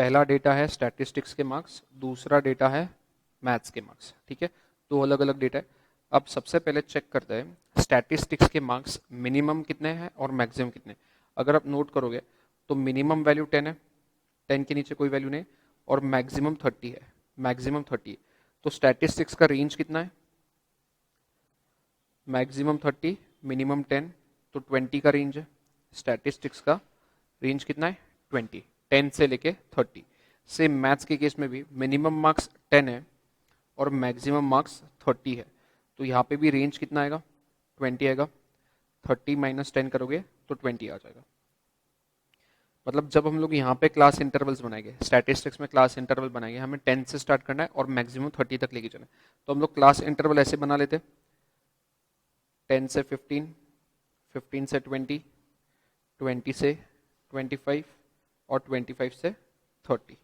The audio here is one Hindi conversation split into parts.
पहला डेटा है स्टैटिस्टिक्स के मार्क्स, दूसरा डेटा है मैथ्स के मार्क्स, ठीक है, दो अलग अलग डेटा है। अब सबसे पहले चेक करते हैं स्टैटिस्टिक्स के मार्क्स मिनिमम कितने हैं और मैक्सिमम कितने। अगर आप नोट करोगे तो मिनिमम वैल्यू 10 है, 10 के नीचे कोई वैल्यू नहीं, और मैक्सिमम 30 है, मैक्सिमम 30। तो स्टैटिस्टिक्स का रेंज कितना है? मैक्सिमम 30, मिनिमम 10, तो 20 का रेंज है। स्टैटिस्टिक्स का रेंज कितना है? 20, 10 से लेके 30। सेम मैथ्स के केस में भी मिनिमम मार्क्स 10 है और मैक्सिमम मार्क्स 30 है, तो यहाँ पे भी रेंज कितना आएगा? 20 आएगा। 30 माइनस 10 करोगे तो 20 आ जाएगा। मतलब जब हम लोग यहाँ पे क्लास इंटरवल्स बनाएंगे, स्टैटिस्टिक्स में क्लास इंटरवल बनाएंगे, हमें 10 से स्टार्ट करना है और मैक्सिमम 30 तक लेके चलना है। तो हम लोग क्लास इंटरवल ऐसे बना लेते हैं, 10 से 15, 15 से 20, 20 से 25 और 25 से 30।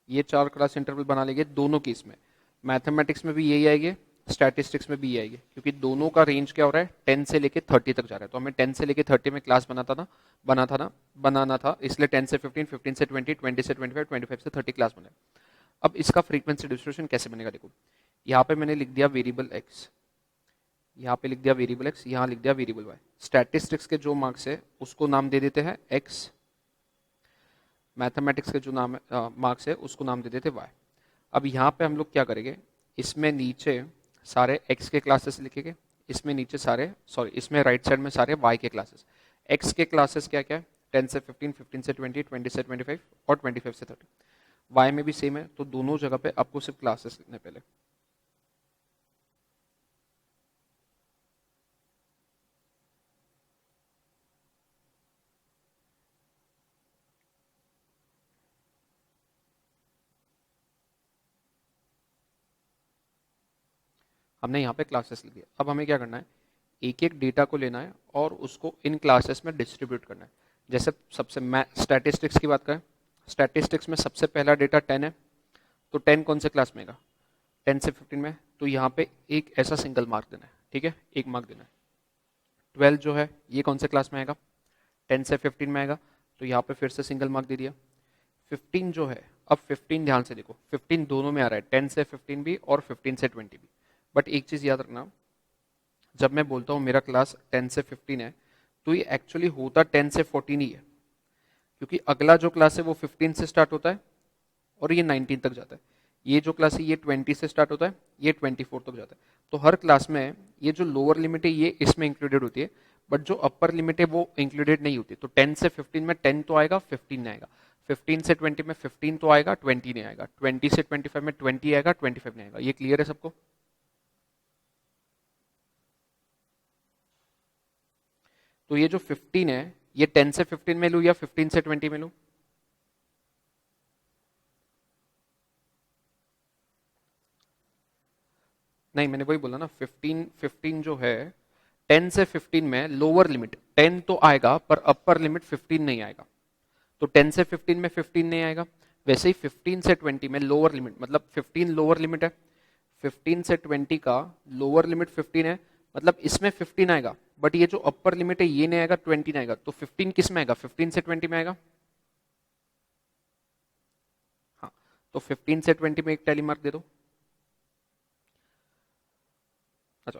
ये चार क्लास इंटरवल बना लेंगे दोनों केस में। मैथमेटिक्स में भी यही आएगी, स्टैटिस्टिक्स में भी यही आएगी, क्योंकि दोनों का रेंज क्या हो रहा है? 10 से लेके 30 तक जा रहा है। तो हमें 10 से लेके 30 में क्लास बनाना था, इसलिए 10 से 15, 15 से 20, 20 से 25, 25 से 30 क्लास बनाए। अब इसका फ्रीक्वेंसी डिस्ट्रीब्यूशन कैसे बनेगा? देखो, यहाँ पे मैंने लिख दिया वेरिएबल एक्स, यहाँ पे लिख दिया वेरिएबल एक्स, यहाँ लिख दिया वेरिएबल वाई। स्टैटिस्टिक्स के जो मार्क्स है उसको नाम दे देते हैं एक्स, मैथमेटिक्स के जो नाम मार्क्स है उसको नाम दे देते वाई। अब यहाँ पे हम लोग क्या करेंगे, इसमें नीचे सारे x के क्लासेस लिखेंगे, इसमें नीचे सारे इसमें राइट साइड में सारे y के क्लासेस। x के क्लासेस क्या क्या है? 10 से 15, 15 से 20, 20 से 25 और 25 से 30। y में भी सेम है, तो दोनों जगह पे आपको सिर्फ क्लासेस लिखने पहले। हमने यहाँ पे क्लासेस लिख दिया। अब हमें क्या करना है, एक एक डेटा को लेना है और उसको इन क्लासेस में डिस्ट्रीब्यूट करना है। जैसे सबसे मैं स्टैटिस्टिक्स की बात करें, स्टैटिस्टिक्स में सबसे पहला डेटा 10 है, तो 10 कौन से क्लास में आएगा? 10 से 15 में। तो यहाँ पे एक ऐसा सिंगल मार्क देना है, ठीक है, एक मार्क देना है। 12 जो है ये कौन से क्लास में आएगा? 10 से 15 में आएगा, तो यहाँ पे फिर से सिंगल मार्क दे दिया। 15 जो है, अब 15 ध्यान से देखो, 15 दोनों में आ रहा है, 10 से 15 भी और 15 से 20 भी। बट एक चीज याद रखना, जब मैं बोलता हूँ मेरा क्लास 10 से 15 है, तो ये एक्चुअली होता 10 से 14 ही है, क्योंकि अगला जो क्लास है वो 15 से स्टार्ट होता है और ये 19 तक जाता है। ये जो क्लास है ये 20 से स्टार्ट होता है, ये 24 तक जाता है। तो हर क्लास में ये जो लोअर लिमिट है ये इसमें इंक्लूडेड होती है, बट जो अपर लिमिट है वो इंक्लूडेड नहीं होती। तो 10 से 15 में 10 तो आएगा, 15 नहीं आएगा। 15 से 20 में 15 तो आएगा, 20 नहीं आएगा। 20 से 25 में 20 आएगा, 25 नहीं आएगा। ये क्लियर है सबको? तो ये जो 15 है, ये 10 से 15 में लूँ या 15 से 20 में लूँ? नहीं, मैंने वही बोला ना, 15 जो है 10 से 15 में लोअर लिमिट 10 तो आएगा, पर अपर लिमिट 15 नहीं आएगा। तो 10 से 15 में 15 नहीं आएगा। वैसे ही 15 से 20 में लोअर लिमिट, मतलब 15 लोअर लिमिट है, 15 से 20 का लोअर लिमिट 15 है, मतलब इसमें 15 आएगा, बट ये जो अपर लिमिट है ये नहीं आएगा, 20 नहीं आएगा। तो 15 किस में आएगा? 15 से 20 में आएगा। हाँ, तो 15 से 20 में एक टैली मार्क दे दो। अच्छा,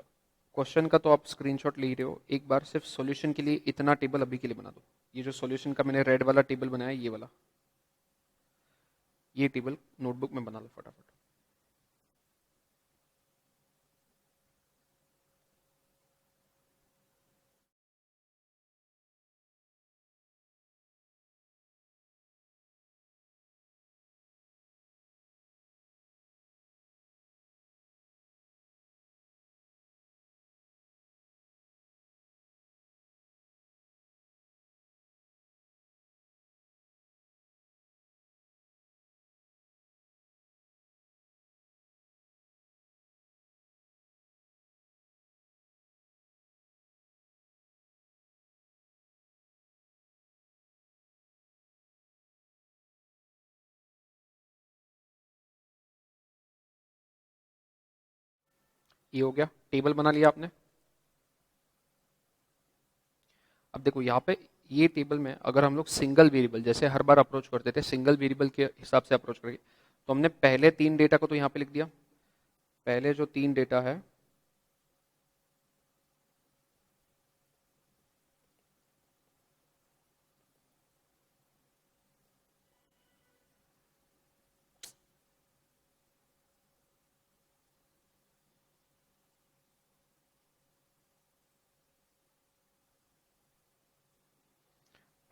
क्वेश्चन का तो आप स्क्रीनशॉट ले ही रहे हो, एक बार सिर्फ सॉल्यूशन के लिए इतना टेबल अभी के लिए बना दो। ये जो सॉल्यूशन का मैंने रेड वाला टेबल बनाया, ये वाला, ये टेबल नोटबुक में बना लो फटाफट। ये हो गया, टेबल बना लिया आपने। अब देखो यहाँ पे ये टेबल में अगर हम लोग सिंगल वेरिएबल जैसे हर बार अप्रोच करते थे, सिंगल वेरिएबल के हिसाब से अप्रोच करेंगे, तो हमने पहले 3 डेटा को तो यहाँ पे लिख दिया, पहले जो 3 डेटा है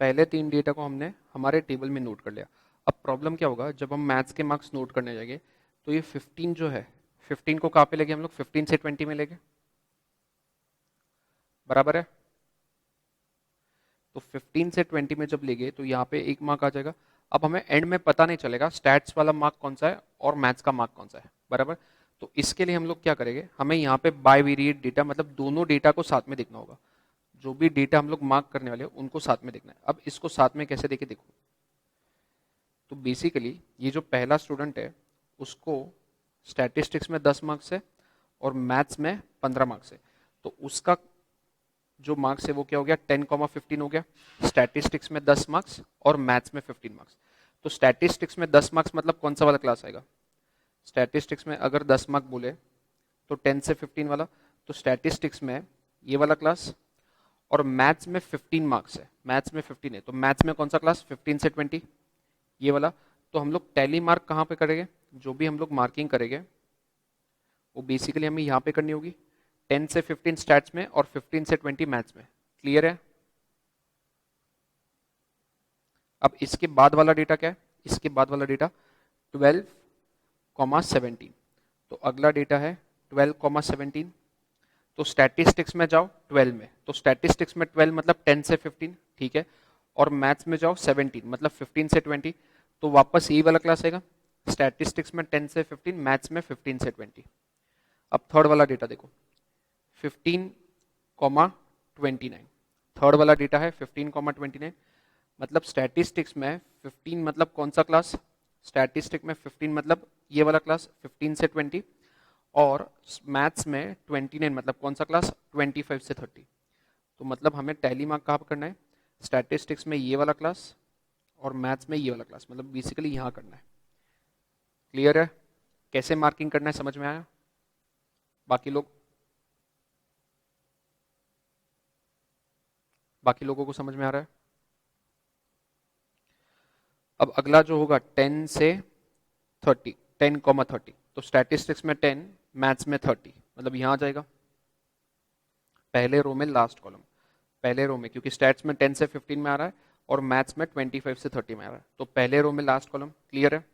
पहले 3 डेटा को हमने हमारे टेबल में नोट कर लिया। अब प्रॉब्लम क्या होगा, जब हम मैथ्स के मार्क्स नोट करने जाएंगे तो ये 15 जो है, 15 को कहाँ पे लेंगे हम लोग, 15 से 20 में लेंगे, बराबर है। तो 15 से 20 में जब लेंगे तो यहाँ पे 1 मार्क आ जाएगा। अब हमें एंड में पता नहीं चलेगा स्टैट्स वाला मार्क कौन सा है और मैथ्स का मार्क कौन सा है, बराबर। तो इसके लिए हम लोग क्या करेंगे, हमें यहाँ पे बाइवेरिएट डेटा मतलब दोनों डेटा को साथ में देखना होगा। जो भी डेटा हम लोग मार्क करने वाले हैं उनको साथ में देखना है। अब इसको साथ में कैसे देखे देखो, तो बेसिकली ये जो पहला स्टूडेंट है उसको स्टैटिस्टिक्स में 10 मार्क्स है और मैथ्स में 15 मार्क्स है, तो उसका जो मार्क्स है वो क्या हो गया, 10,15 हो गया। स्टैटिस्टिक्स में 10 मार्क्स और मैथ्स में 15 मार्क्स। तो स्टैटिस्टिक्स में 10 मार्क्स मतलब कौन सा वाला क्लास आएगा, स्टैटिस्टिक्स में अगर 10 मार्क बोले तो 10 से 15 वाला, तो स्टैटिस्टिक्स में ये वाला क्लास। और मैथ्स में 15 मार्क्स है, मैथ्स में 15 है, तो मैथ्स में कौन सा क्लास, 15 से 20 ये वाला। तो हम लोग टैली मार्क कहाँ पे करेंगे, जो भी हम लोग मार्किंग करेंगे वो बेसिकली हमें यहाँ पे करनी होगी, 10 से 15 स्टैट्स में और 15 से 20 मैथ्स में। क्लियर है। अब इसके बाद वाला डेटा क्या है, इसके बाद वाला डेटा 12,17, तो अगला डेटा है 12,17। तो स्टैटिस्टिक्स में जाओ 12 में, तो स्टैटिस्टिक्स में 12 मतलब 10 से 15, ठीक है। और मैथ्स में जाओ 17 मतलब 15 से 20, तो वापस यही वाला क्लास आएगा, स्टैटिस्टिक्स में 10 से 15, मैथ्स में 15 से 20। अब थर्ड वाला डेटा देखो 15,29, थर्ड वाला डेटा है 15,29, मतलब स्टैटिस्टिक्स में 15 मतलब कौन सा क्लास, स्टैटिस्टिक में 15 मतलब ये वाला क्लास 15 से 20, और मैथ्स में 29 मतलब कौन सा क्लास 25 से 30। तो मतलब हमें टैली मार्क कहाँ पर करना है, स्टैटिस्टिक्स में ये वाला क्लास और मैथ्स में ये वाला क्लास, मतलब बेसिकली यहाँ करना है। क्लियर है, कैसे मार्किंग करना है समझ में आया, बाकी लोगों को समझ में आ रहा है। अब अगला जो होगा 10 से 30, 10,30, तो स्टैटिस्टिक्स में 10, मैथ्स में 30, मतलब यहाँ आ जाएगा पहले रो में लास्ट कॉलम, पहले रो में, क्योंकि स्टैट्स में 10 से 15 में आ रहा है और मैथ्स में 25 से 30 में आ रहा है, तो पहले रो में लास्ट कॉलम। क्लियर है,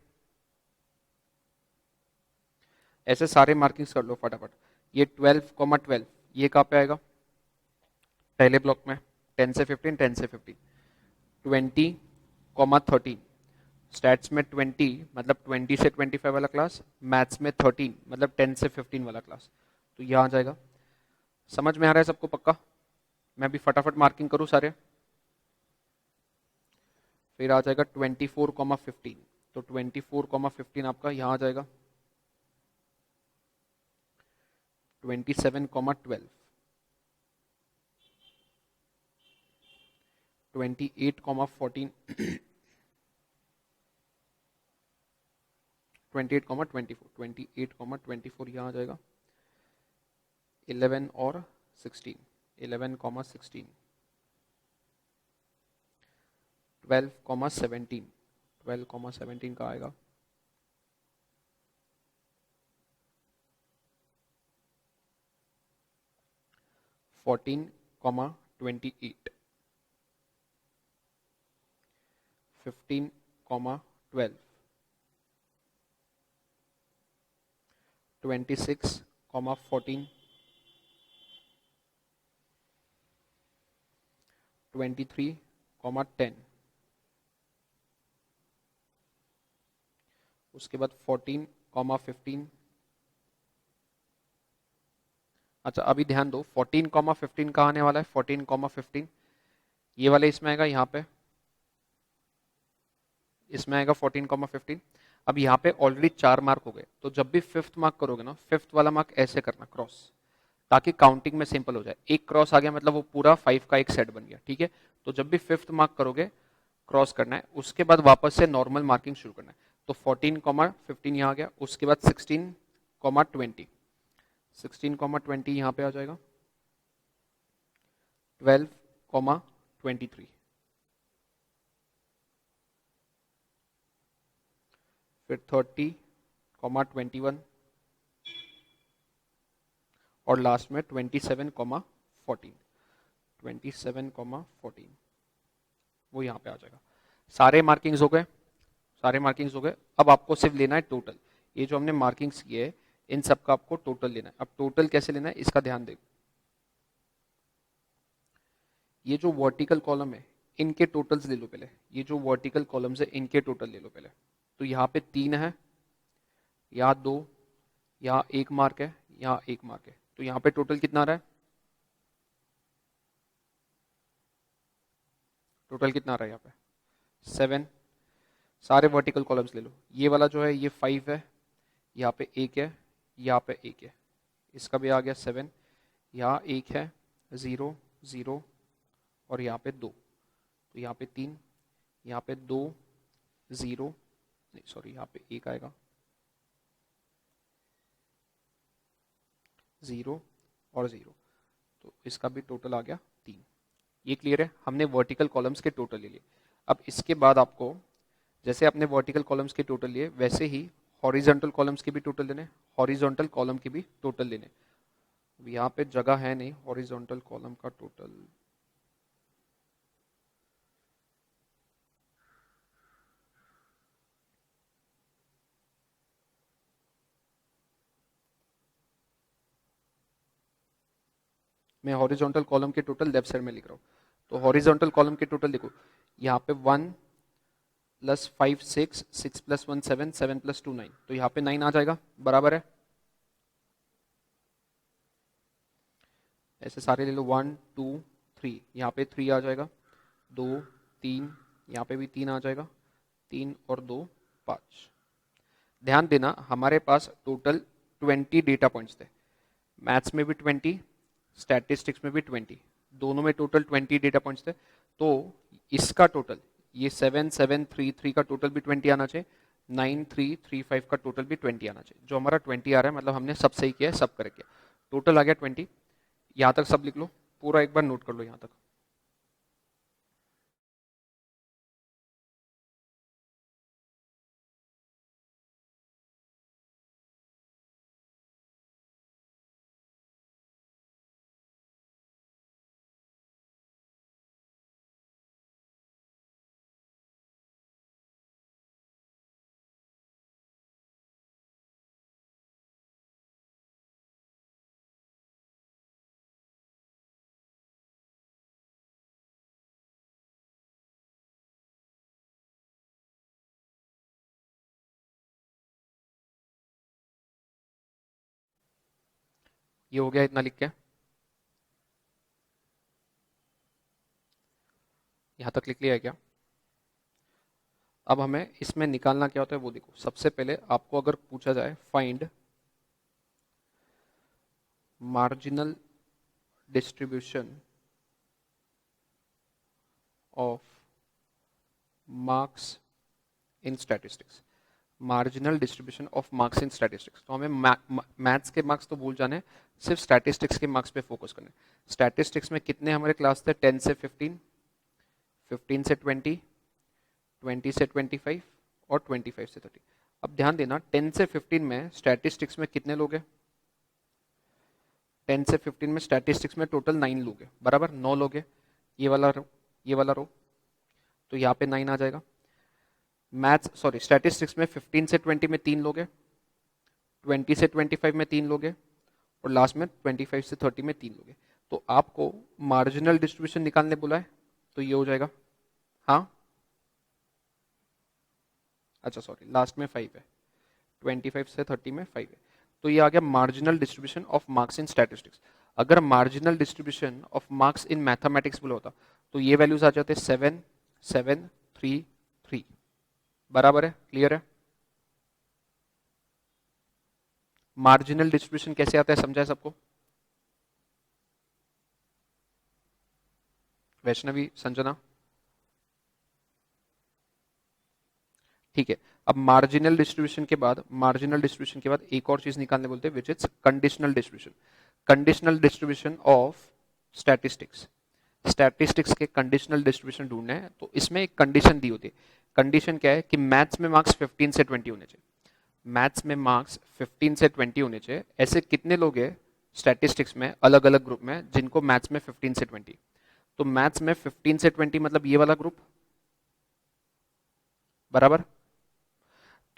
ऐसे सारे मार्किंग्स कर लो फटाफट। ये 12,12 ये कहाँ पे आएगा, पहले ब्लॉक में 10 से 15, 10 से 15, 20,13 स्टैट्स में 20 मतलब 20 से 25 वाला क्लास, मैथ्स में 13 मतलब 10 से 15 वाला क्लास, तो यहाँ आ जाएगा। समझ में आ रहा है सबको पक्का, मैं भी फटाफट मार्किंग करूँ सारे। फिर आ जाएगा 24,15, तो 24,15 आपका यहाँ आ जाएगा 27,12, 28,14, 28,24, 28,24 यहाँ आ जाएगा 11 और 16, 11,16, 12,17, 12,17 का आएगा 14,28, 15,12, 26,14, 23,10, उसके बाद 14,15। अच्छा अभी ध्यान दो 14,15 कहाँ आने वाला है, 14,15 ये वाले इसमें आएगा, यहाँ पे इसमें आएगा 14,15। अब यहाँ पे ऑलरेडी 4 मार्क हो गए, तो जब भी 5th मार्क करोगे ना, 5th वाला मार्क ऐसे करना क्रॉस, ताकि काउंटिंग में सिंपल हो जाए। एक क्रॉस आ गया मतलब वो पूरा 5 का एक सेट बन गया, ठीक है। तो जब भी 5th मार्क करोगे क्रॉस करना है, उसके बाद वापस से नॉर्मल मार्किंग शुरू करना है। तो 14,15 यहाँ आ गया, उसके बाद 16,20, 16,20 यहाँ पे आ जाएगा, 12,23, फिर 30,21 और लास्ट में 27,14, 27,14 वो यहाँ पे आ जाएगा। सारे मार्किंग्स हो गए, सारे मार्किंग्स हो गए। अब आपको सिर्फ लेना है टोटल। ये जो हमने मार्किंग्स किए हैं इन सब का आपको टोटल लेना है। अब टोटल कैसे लेना है इसका ध्यान दें। ये जो वर्टिकल कॉलम है इनके टोटल्स ले लो पहले, ये जो वर्टिकल कॉलम्स है इनके टोटल ले लो पहले। तो यहाँ पे 3 है, यहाँ 2, यहाँ 1 मार्क है, यहाँ 1 मार्क है, तो यहाँ पे टोटल कितना आ रहा है, टोटल कितना आ रहा है यहाँ पे 7। सारे वर्टिकल कॉलम्स ले लो। ये वाला जो है ये 5 है, यहाँ पे 1 है, यहाँ पे 1 है, इसका भी आ गया 7, यहाँ 1 है, 0 0 और यहाँ पे 2, तो यहाँ पे 3, यहाँ पे 2 0 नहीं सॉरी यहाँ पे 1 आएगा, 0 और 0, तो इसका भी टोटल आ गया 3। ये क्लियर है, हमने वर्टिकल कॉलम्स के टोटल ले लिए। अब इसके बाद आपको जैसे आपने वर्टिकल कॉलम्स के टोटल लिए वैसे ही हॉरिजॉन्टल कॉलम्स के भी टोटल लेने, हॉरिजॉन्टल कॉलम के भी टोटल लेने। यहाँ पे जगह है नहीं हॉरिजॉन्टल कॉलम का टोटल, मैं हॉरिजॉन्टल कॉलम के टोटल लेफ्ट साइड में लिख रहा हूँ। तो हॉरिजॉन्टल कॉलम के टोटल देखो, यहाँ पे 1 + 5 6, 6 + 1 7, 7 + 2 9, तो यहाँ पे 9 आ जाएगा, बराबर है। ऐसे सारे ले लो 1 2 3, यहाँ पे 3 आ जाएगा, 2 3, यहाँ पे भी 3 आ जाएगा, 3 और 2 5। ध्यान देना हमारे पास टोटल 20 डेटा पॉइंट्स थे, मैथ्स में भी 20, स्टैटिस्टिक्स में भी 20, दोनों में टोटल 20 डेटा पॉइंट्स थे। तो इसका टोटल ये 7733 का टोटल भी 20 आना चाहिए, 9335 का टोटल भी 20 आना चाहिए। जो हमारा 20 आ रहा है मतलब हमने सब सही किया है, सब करेक्ट किया, टोटल आ गया 20। यहाँ तक सब लिख लो, पूरा एक बार नोट कर लो यहाँ तक। ये हो गया इतना लिख के, यहाँ तक लिख लिया है क्या। अब हमें इसमें निकालना क्या होता है वो देखो। सबसे पहले आपको अगर पूछा जाए find marginal distribution of marks in statistics, marginal distribution of marks in statistics, तो हमें मैथ्स के मार्क्स तो भूल जाने, सिर्फ स्टैटिस्टिक्स के मार्क्स पे फोकस करने। स्टैटिस्टिक्स में कितने हमारे क्लास थे, 10 से 15, 15 से 20, 20 से 25 और 25 से 30। अब ध्यान देना 10 से 15 में स्टैटिस्टिक्स में कितने लोग हैं, 10 से 15 में स्टैटिस्टिक्स में टोटल 9 लोग हैं, बराबर 9 लोग हैं। ये वाला रो, ये वाला रो, तो यहाँ पे 9 आ जाएगा। मैथ्स सॉरी स्टैटिस्टिक्स में 15 से 20 में 3 लोग हैं, 20 से 25 में 3 लोग हैं और लास्ट में 25 से 30 में 3 लोग हैं। तो आपको मार्जिनल डिस्ट्रीब्यूशन निकालने बोला है, तो ये हो जाएगा, हाँ अच्छा सॉरी लास्ट में 5 है, 25 से 30 में 5 है, तो ये आ गया marginal distribution of marks in statistics. अगर marginal distribution of marks in mathematics बोला होता तो ये वैल्यूज आ जाते 7 7 3 3, बराबर है, क्लियर है। मार्जिनल डिस्ट्रीब्यूशन कैसे आता है समझा है सबको। वैष्णवी, संजना, ठीक है। अब मार्जिनल डिस्ट्रीब्यूशन के बाद एक और चीज निकालने बोलते हैं which is conditional distribution. Conditional distribution of statistics, statistics के कंडीशनल डिस्ट्रीब्यूशन ढूंढने हैं तो इसमें एक कंडीशन दी होती है। कंडीशन क्या है कि मैथ्स में मार्क्स 15 से 20 होने चाहिए। मैथ्स में मार्क्स 15 से 20 होने चाहिए। ऐसे कितने लोग हैं स्टैटिस्टिक्स में अलग अलग ग्रुप में जिनको मैथ्स में 15 से 20? तो मैथ्स में 15 से 20 मतलब ये वाला ग्रुप, बराबर।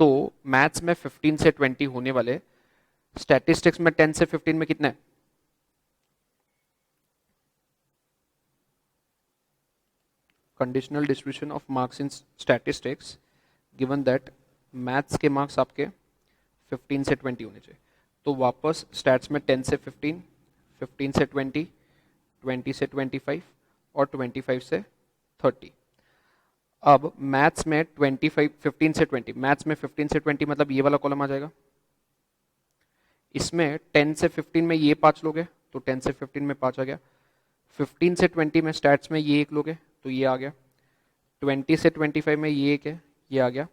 तो मैथ्स में 15 से 20 होने वाले, स्टैटिस्टिक्स में 10 से 15 में कितने? Conditional distribution of marks in statistics given that maths के मार्क्स आपके 15 से 20 होने चाहिए। तो वापस स्टैट्स में 10 से 15, 15 से 20, 20 से 25 और 25 से 30। अब मैथ्स में 25, 15 से 20, मैथ्स में 15 से 20 मतलब ये वाला कॉलम आ जाएगा। इसमें 10 से 15 में ये 5 लोग हैं तो 10 से 15 में 5 आ गया। 15 से 20 में स्टैट्स में ये एक लोग है तो ये आ गया। 20 से 25 में ये एक है, ये आ गया।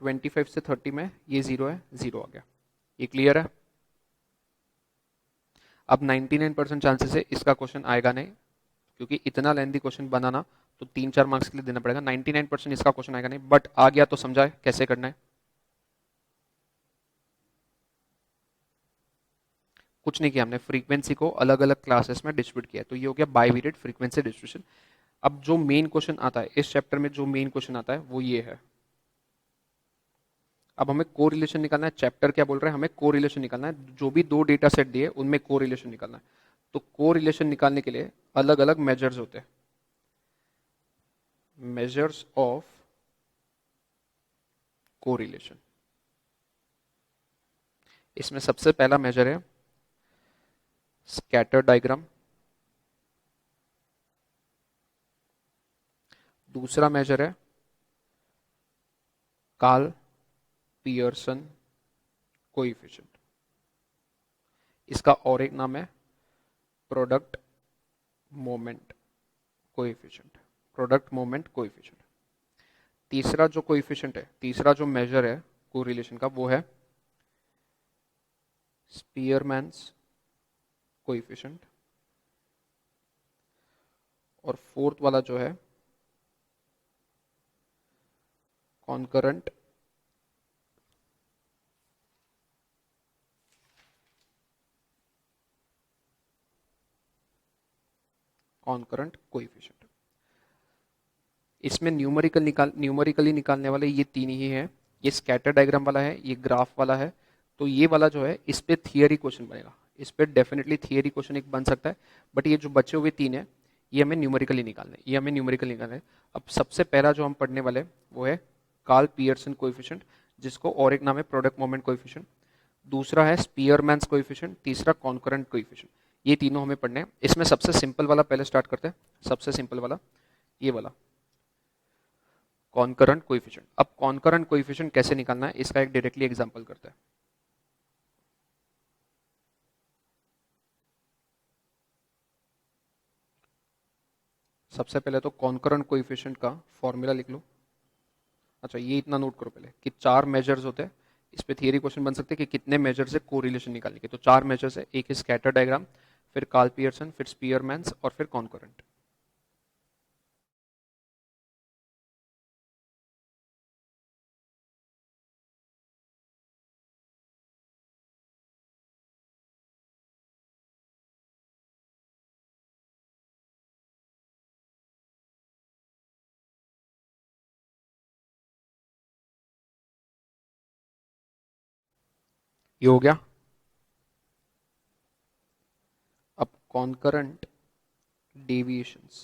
25 से 30 में ये 0 है, 0 आ गया। ये क्लियर है? अब 99% चांसेस है इसका क्वेश्चन आएगा नहीं, क्योंकि इतना लेंथी क्वेश्चन बनाना तो 3-4 मार्क्स के लिए देना पड़ेगा। 99% इसका क्वेश्चन आएगा नहीं, बट आ गया तो समझाए कैसे करना है। कुछ नहीं किया हमने, फ्रीक्वेंसी को अलग अलग क्लासेस में डिस्ट्रीब्यूट किया। तो ये हो गया बाइवेरिएट फ्रीक्वेंसी डिस्ट्रीब्यूशन। अब जो मेन क्वेश्चन आता है इस चैप्टर में, जो मेन क्वेश्चन आता है वो ये है। अब हमें कोरिलेशन निकालना है। चैप्टर क्या बोल रहा है? हमें कोरिलेशन निकालना है। जो भी दो डेटा सेट दिए उनमें कोरिलेशन निकालना है। तो कोरिलेशन निकालने के लिए अलग अलग मेजर्स होते हैं। मेजर्स ऑफ कोरिलेशन, इसमें सबसे पहला मेजर है स्कैटर डायग्राम। दूसरा मेजर है कार्ल पियर्सन कोएफिशिएंट। इसका और एक नाम है product moment coefficient, product moment coefficient. तीसरा जो कोएफिशिएंट है, तीसरा जो मेजर है कोरिलेशन का, वो है स्पीयरमैन्स कोएफिशिएंट। और फोर्थ वाला जो है कॉन्करेंट कोएफिशिएंट। इसमें न्यूमेरिकली निकालने वाले ये तीन ही हैं। ये स्कैटर डायग्राम वाला है, ये ग्राफ वाला है। तो ये वाला जो है इस पे थियरी क्वेश्चन बनेगा, इस पे डेफिनेटली थियरी क्वेश्चन एक बन सकता है। बट ये जो बचे हुए तीन है ये हमें न्यूमेरिकली निकालना है। अब सबसे पहला जो हम पढ़ने वाले वो है कार्ल पियर्सन कोएफिशिएंट, जिसको और एक नाम है प्रोडक्ट मोमेंट कोएफिशिएंट। दूसरा है स्पीयरमैन्स कोएफिशिएंट, तीसरा कॉन्करेंट कोएफिशिएंट। ये तीनों हमें पढ़ने हैं। इसमें सबसे सिंपल वाला पहले स्टार्ट करते हैं। सबसे सिंपल वाला ये वाला कॉन्करेंट कोएफिशिएंट। अब कॉन्करेंट कोएफिशिएंट कैसे निकालना है इसका एक डायरेक्टली एग्जांपल करते हैं। सबसे पहले तो कॉन्करेंट कोएफिशिएंट का फॉर्मूला लिख लो। अच्छा ये इतना नोट करो पहले कि 4 मेजर्स होते हैं। इस पे थियरी क्वेश्चन बन सकते हैं कि कितने मेजर से कोरिलेशन निकालने के। तो 4 मेजर्स है, एक है स्कैटर डायग्राम, फिर कार्ल पियर्सन, फिर स्पीयरमैन्स और फिर कॉन्करेंट। ये हो गया। अब कॉन्करेंट डेविएशंस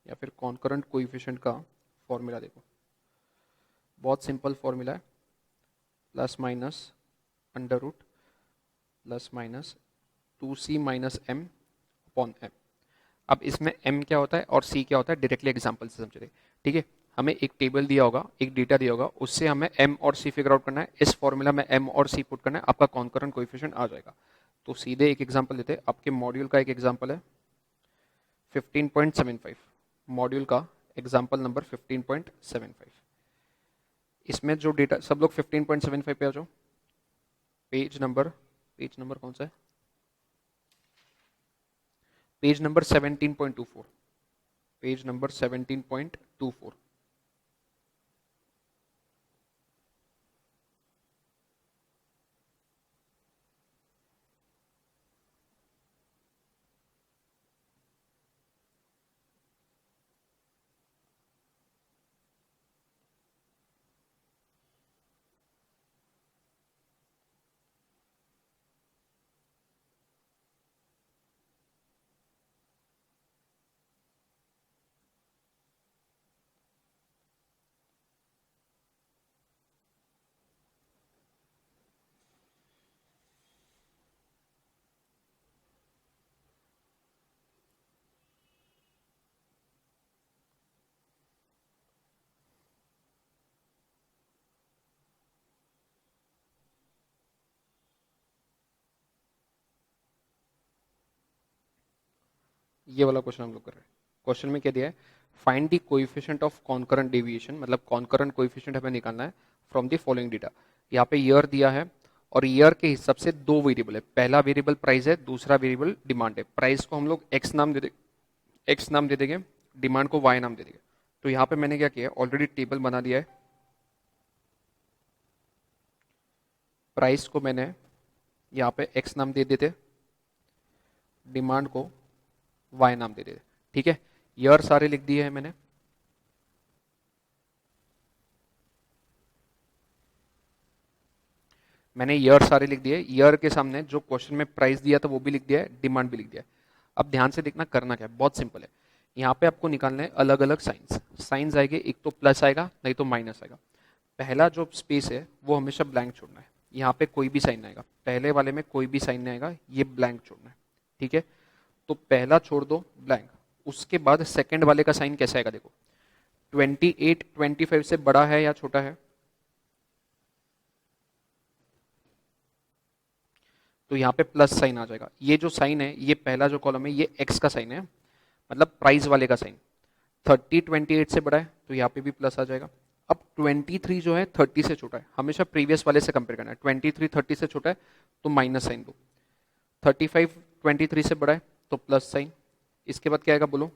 या फिर कॉन्करेंट कोएफिशिएंट का फॉर्मूला देखो। बहुत सिंपल फॉर्मूला है, plus minus under root plus minus 2c minus m upon m। अब इसमें m क्या होता है और c क्या होता है डायरेक्टली एग्जांपल से समझ रहे। ठीक है, हमें एक टेबल दिया होगा, एक डेटा दिया होगा, उससे हमें m और c फिगर आउट करना है। इस फॉर्मूला में m और c पुट करना है, आपका कॉन्करेंट कोएफिशिएंट आ जाएगा। तो सीधे एक एग्जांपल लेते हैं। आपके मॉड्यूल का एक एग्जांपल है 15.75। मॉड्यूल का एग्जाम्पल नंबर 15.75। इसमें जो डेटा, सब लोग 15.75 पे आ जाओ। पेज नंबर कौन सा है? Page number 17.24। Page number 17.24। ये वाला क्वेश्चन हम लोग कर रहे हैं। क्वेश्चन में क्या दिया है? Find the coefficient of concurrent deviation, मतलब कॉन्करेंट कोएफिशिएंट हमें निकालना है फ्रॉम द फॉलोइंग डेटा। यहाँ पे ईयर दिया है और ईयर के हिसाब से दो वेरिएबल है। पहला वेरिएबल प्राइस है, दूसरा वेरिएबल डिमांड है। प्राइस को हम लोग एक्स नाम दे देंगे, डिमांड को वाई नाम दे देंगे। तो यहाँ पे मैंने क्या किया, ऑलरेडी टेबल बना दिया है। प्राइस को मैंने यहाँ पे एक्स नाम दे देते, डिमांड को वाई नाम दे देते। ठीक है, ईयर सारे लिख दिए हैं मैंने। ईयर सारे लिख दिए। ईयर के सामने जो क्वेश्चन में प्राइस दिया था वो भी लिख दिया है, डिमांड भी लिख दिया है। अब ध्यान से देखना, करना क्या है, बहुत सिंपल है। यहाँ पे आपको निकालना है अलग अलग साइंस। साइंस आएंगे, एक तो प्लस आएगा, नहीं तो माइनस आएगा। पहला जो स्पेस है वो हमेशा ब्लैंक छोड़ना है। यहाँ पे कोई भी साइन आएगा, पहले वाले में कोई भी साइन नहीं आएगा, ये ब्लैंक छोड़ना है। ठीक है, तो पहला छोड़ दो ब्लैंक। उसके बाद सेकंड वाले का साइन कैसा आएगा देखो, 28 25 से बड़ा है या छोटा है? तो यहाँ पे प्लस साइन आ जाएगा। ये जो साइन है, ये पहला जो कॉलम है, ये एक्स का साइन है, मतलब प्राइस वाले का साइन। 30 28 से बड़ा है तो यहाँ पे भी प्लस आ जाएगा। अब 23 जो है 30 से छोटा है, हमेशा प्रीवियस वाले से कंपेयर करना है। 23 30 से छोटा है तो माइनस साइन दो। 35 23 से बड़ा है तो प्लस साइन। इसके बाद क्या आएगा बोलो?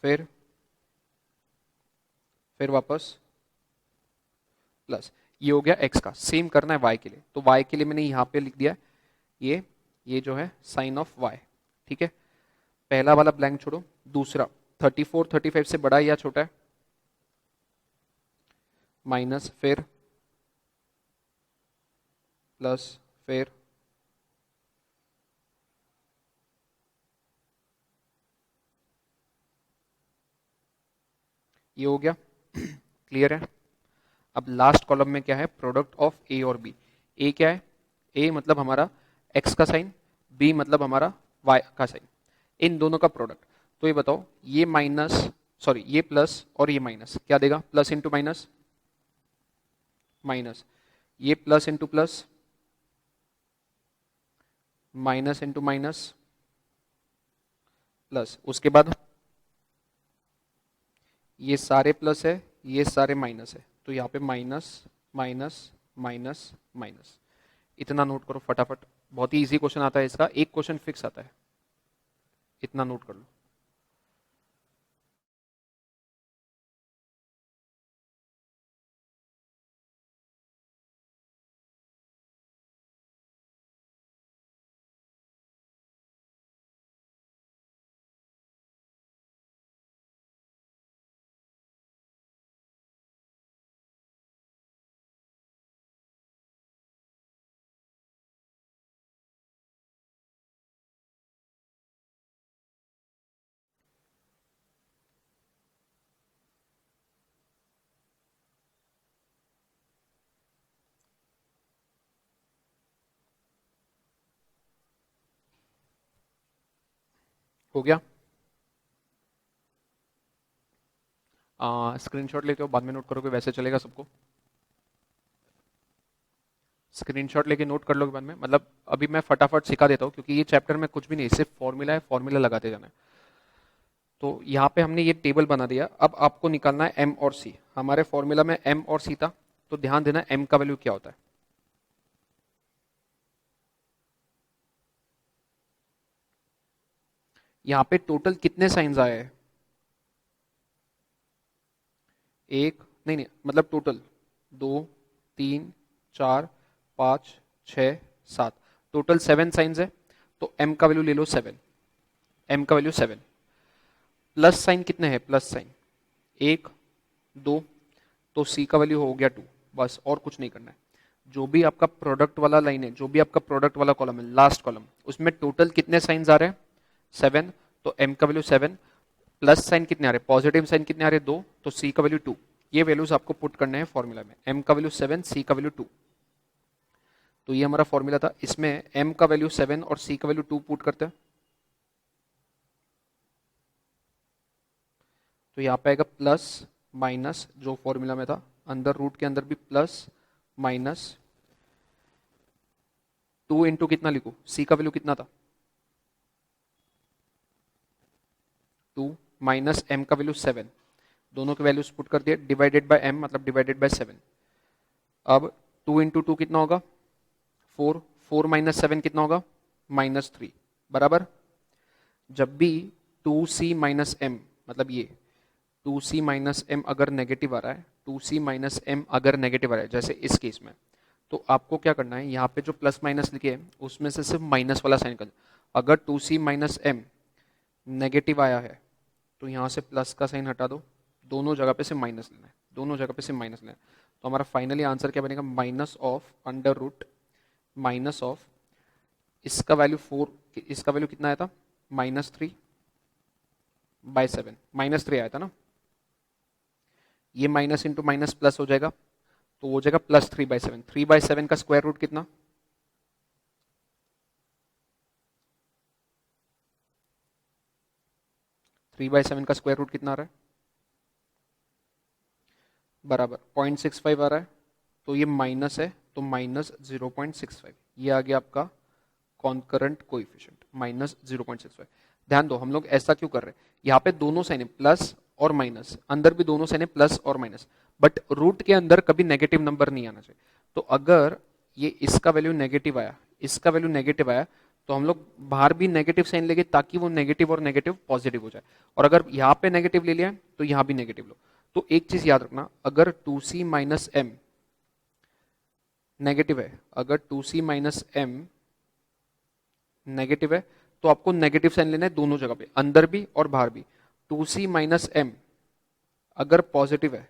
फिर वापस प्लस। ये हो गया एक्स का। सेम करना है वाई के लिए, तो वाई के लिए मैंने यहाँ पे लिख दिया ये जो है साइन ऑफ वाई। ठीक है, पहला वाला ब्लैंक छोड़ो, दूसरा 34 35 से बड़ा है या छोटा है? माइनस, फिर प्लस, फिर ये हो गया। क्लियर है? अब लास्ट कॉलम में क्या है? प्रोडक्ट ऑफ ए और बी। ए क्या है? ए मतलब हमारा एक्स का साइन, बी मतलब हमारा वाई का साइन, इन दोनों का प्रोडक्ट। तो ये बताओ, ये माइनस, सॉरी ये प्लस और ये माइनस क्या देगा? प्लस इंटू माइनस माइनस, ये plus into plus, minus into minus plus. उसके बाद ये सारे प्लस है, ये सारे माइनस है, तो यहाँ पे माइनस माइनस माइनस माइनस। इतना नोट करो फटाफट, बहुत ही इजी क्वेश्चन आता है इसका, एक क्वेश्चन फिक्स आता है, इतना नोट कर लो। हो गया? स्क्रीनशॉट लेते हो बाद में नोट करोगे, वैसे चलेगा सबको? स्क्रीनशॉट लेके नोट कर लोगे बाद में, मतलब अभी मैं फटाफट सिखा देता हूँ, क्योंकि ये चैप्टर में कुछ भी नहीं, सिर्फ फॉर्मूला है, फॉर्मूला लगाते जाना है। तो यहाँ पे हमने ये टेबल बना दिया। अब आपको निकालना है m और c। हमारे फॉर्मूला में m और c था, तो ध्यान देना m का वैल्यू क्या होता है। यहाँ पे टोटल कितने साइंस आए हैं? एक नहीं नहीं, मतलब टोटल 2 3 4 5 6 7, टोटल 7 साइंस है। तो m का वैल्यू ले लो 7, m का वैल्यू 7। प्लस साइन कितने हैं? प्लस साइन 1 2, तो c का वैल्यू हो गया 2। बस और कुछ नहीं करना है। जो भी आपका प्रोडक्ट वाला लाइन है, जो भी आपका प्रोडक्ट वाला कॉलम है, लास्ट कॉलम, उसमें टोटल कितने साइंस आ रहे हैं? 7। तो m का वैल्यू 7। प्लस साइन कितने आ रहे हैं? पॉजिटिव साइन कितने आ रहे हैं? 2। तो c का वैल्यू 2। ये वैल्यूज आपको पुट करने हैं फॉर्मूला में। m का वैल्यू 7, c का वैल्यू 2। तो ये हमारा फॉर्मूला था। इसमें m का वैल्यू 7 और c का वैल्यू 2 पुट करते हैं। तो यहाँ पे आएगा प्लस माइनस, जो फॉर्मूला में था, अंदर रूट के अंदर भी प्लस माइनस 2 इंटू कितना लिखूं? c का वैल्यू कितना था? 2 माइनस m का वैल्यू 7। दोनों के वैल्यूज पुट कर दिए, डिवाइडेड बाय m मतलब डिवाइडेड बाय 7। अब 2 इंटू 2 कितना होगा? 4। 4 माइनस 7 कितना होगा? -3 बराबर। जब भी 2c माइनस m, मतलब ये 2c माइनस m अगर नेगेटिव आ रहा है, 2c माइनस m अगर नेगेटिव आ रहा है, जैसे इस केस में, तो आपको क्या करना है? यहाँ पे जो प्लस माइनस लिखे हैं उसमें से सिर्फ माइनस वाला साइन कर। अगर 2c माइनस m नेगेटिव आया है तो यहाँ से प्लस का साइन हटा दो, दोनों जगह पे से माइनस लेना है, दोनों जगह पे से माइनस लेना है। तो हमारा फाइनली आंसर क्या बनेगा? Minus of under root minus of, इसका वैल्यू 4, इसका वैल्यू कितना आया था? -3/7, -3 आया था ना। ये माइनस इंटू माइनस प्लस हो जाएगा, तो हो जाएगा +3/7। 3/7 का स्क्वायर रूट कितना? 3/7 का स्क्वायर रूट कितना आ रहा है? बराबर 0.65 आ रहा है। तो ये माइनस है, तो -0.65, ये आ गया आपका कॉन्करेंट कोएफिशिएंट, -0.65। ध्यान दो, हम लोग ऐसा क्यों कर रहे हैं? यहाँ पे दोनों साइन है, प्लस और माइनस, अंदर भी दोनों साइन है, प्लस और माइनस, बट रूट के अंदर कभी नेगेटिव नंबर नहीं आना चाहिए। तो अगर ये इसका वैल्यू नेगेटिव आया, इसका वैल्यू नेगेटिव आया, तो हम लोग बाहर भी नेगेटिव साइन लेंगे ताकि वो नेगेटिव और नेगेटिव पॉजिटिव हो जाए। और अगर यहाँ पे नेगेटिव ले लिया तो यहाँ भी नेगेटिव लो। तो एक चीज याद रखना, अगर 2c माइनस m नेगेटिव है, अगर 2c माइनस m नेगेटिव है, तो आपको नेगेटिव साइन लेना है दोनों जगह पे, अंदर भी और बाहर भी। 2c माइनस m अगर पॉजिटिव है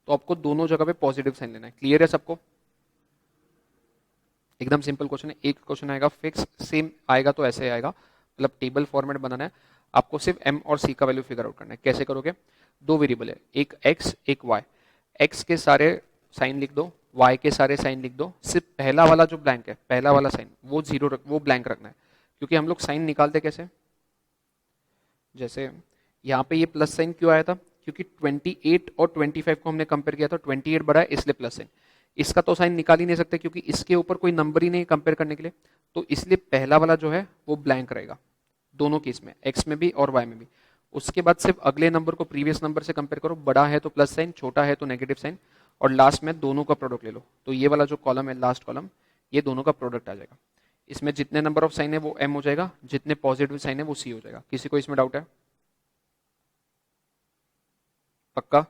तो आपको दोनों जगह पे पॉजिटिव साइन लेना है। क्लियर है सबको? एकदम सिंपल क्वेश्चन है। एक क्वेश्चन आएगा फिक्स, सेम आएगा तो ऐसे आएगा, मतलब टेबल फॉर्मेट बनाना है। आपको सिर्फ m और c का वैल्यू फिगर आउट करना है। कैसे करोगे? दो वेरिएबल है, एक x एक y। x के सारे साइन लिख दो, y के सारे साइन लिख दो, सिर्फ पहला वाला जो ब्लैंक है, पहला वाला साइन वो जीरो वो ब्लैंक रखना है। क्योंकि हम लोग साइन निकालते कैसे? जैसे यहाँ पे ये प्लस साइन क्यों आया था? क्योंकि 28 और 25 को हमने कंपेयर किया था, 28 बड़ा है इसलिए प्लस साइन। इसका तो साइन निकाल ही नहीं सकते क्योंकि इसके ऊपर कोई नंबर ही नहीं कंपेयर करने के लिए, तो इसलिए पहला वाला जो है वो ब्लैंक रहेगा दोनों केस में, x में भी और y में भी। उसके बाद सिर्फ अगले नंबर को प्रीवियस नंबर से कंपेयर करो, बड़ा है तो प्लस साइन, छोटा है तो नेगेटिव साइन, और लास्ट में दोनों का प्रोडक्ट ले लो। तो ये वाला जो कॉलम है, लास्ट कॉलम, ये दोनों का प्रोडक्ट आ जाएगा। इसमें जितने नंबर ऑफ साइन है वो m हो जाएगा, जितने पॉजिटिव साइन है वो c हो जाएगा। किसी को इसमें डाउट है? पक्का?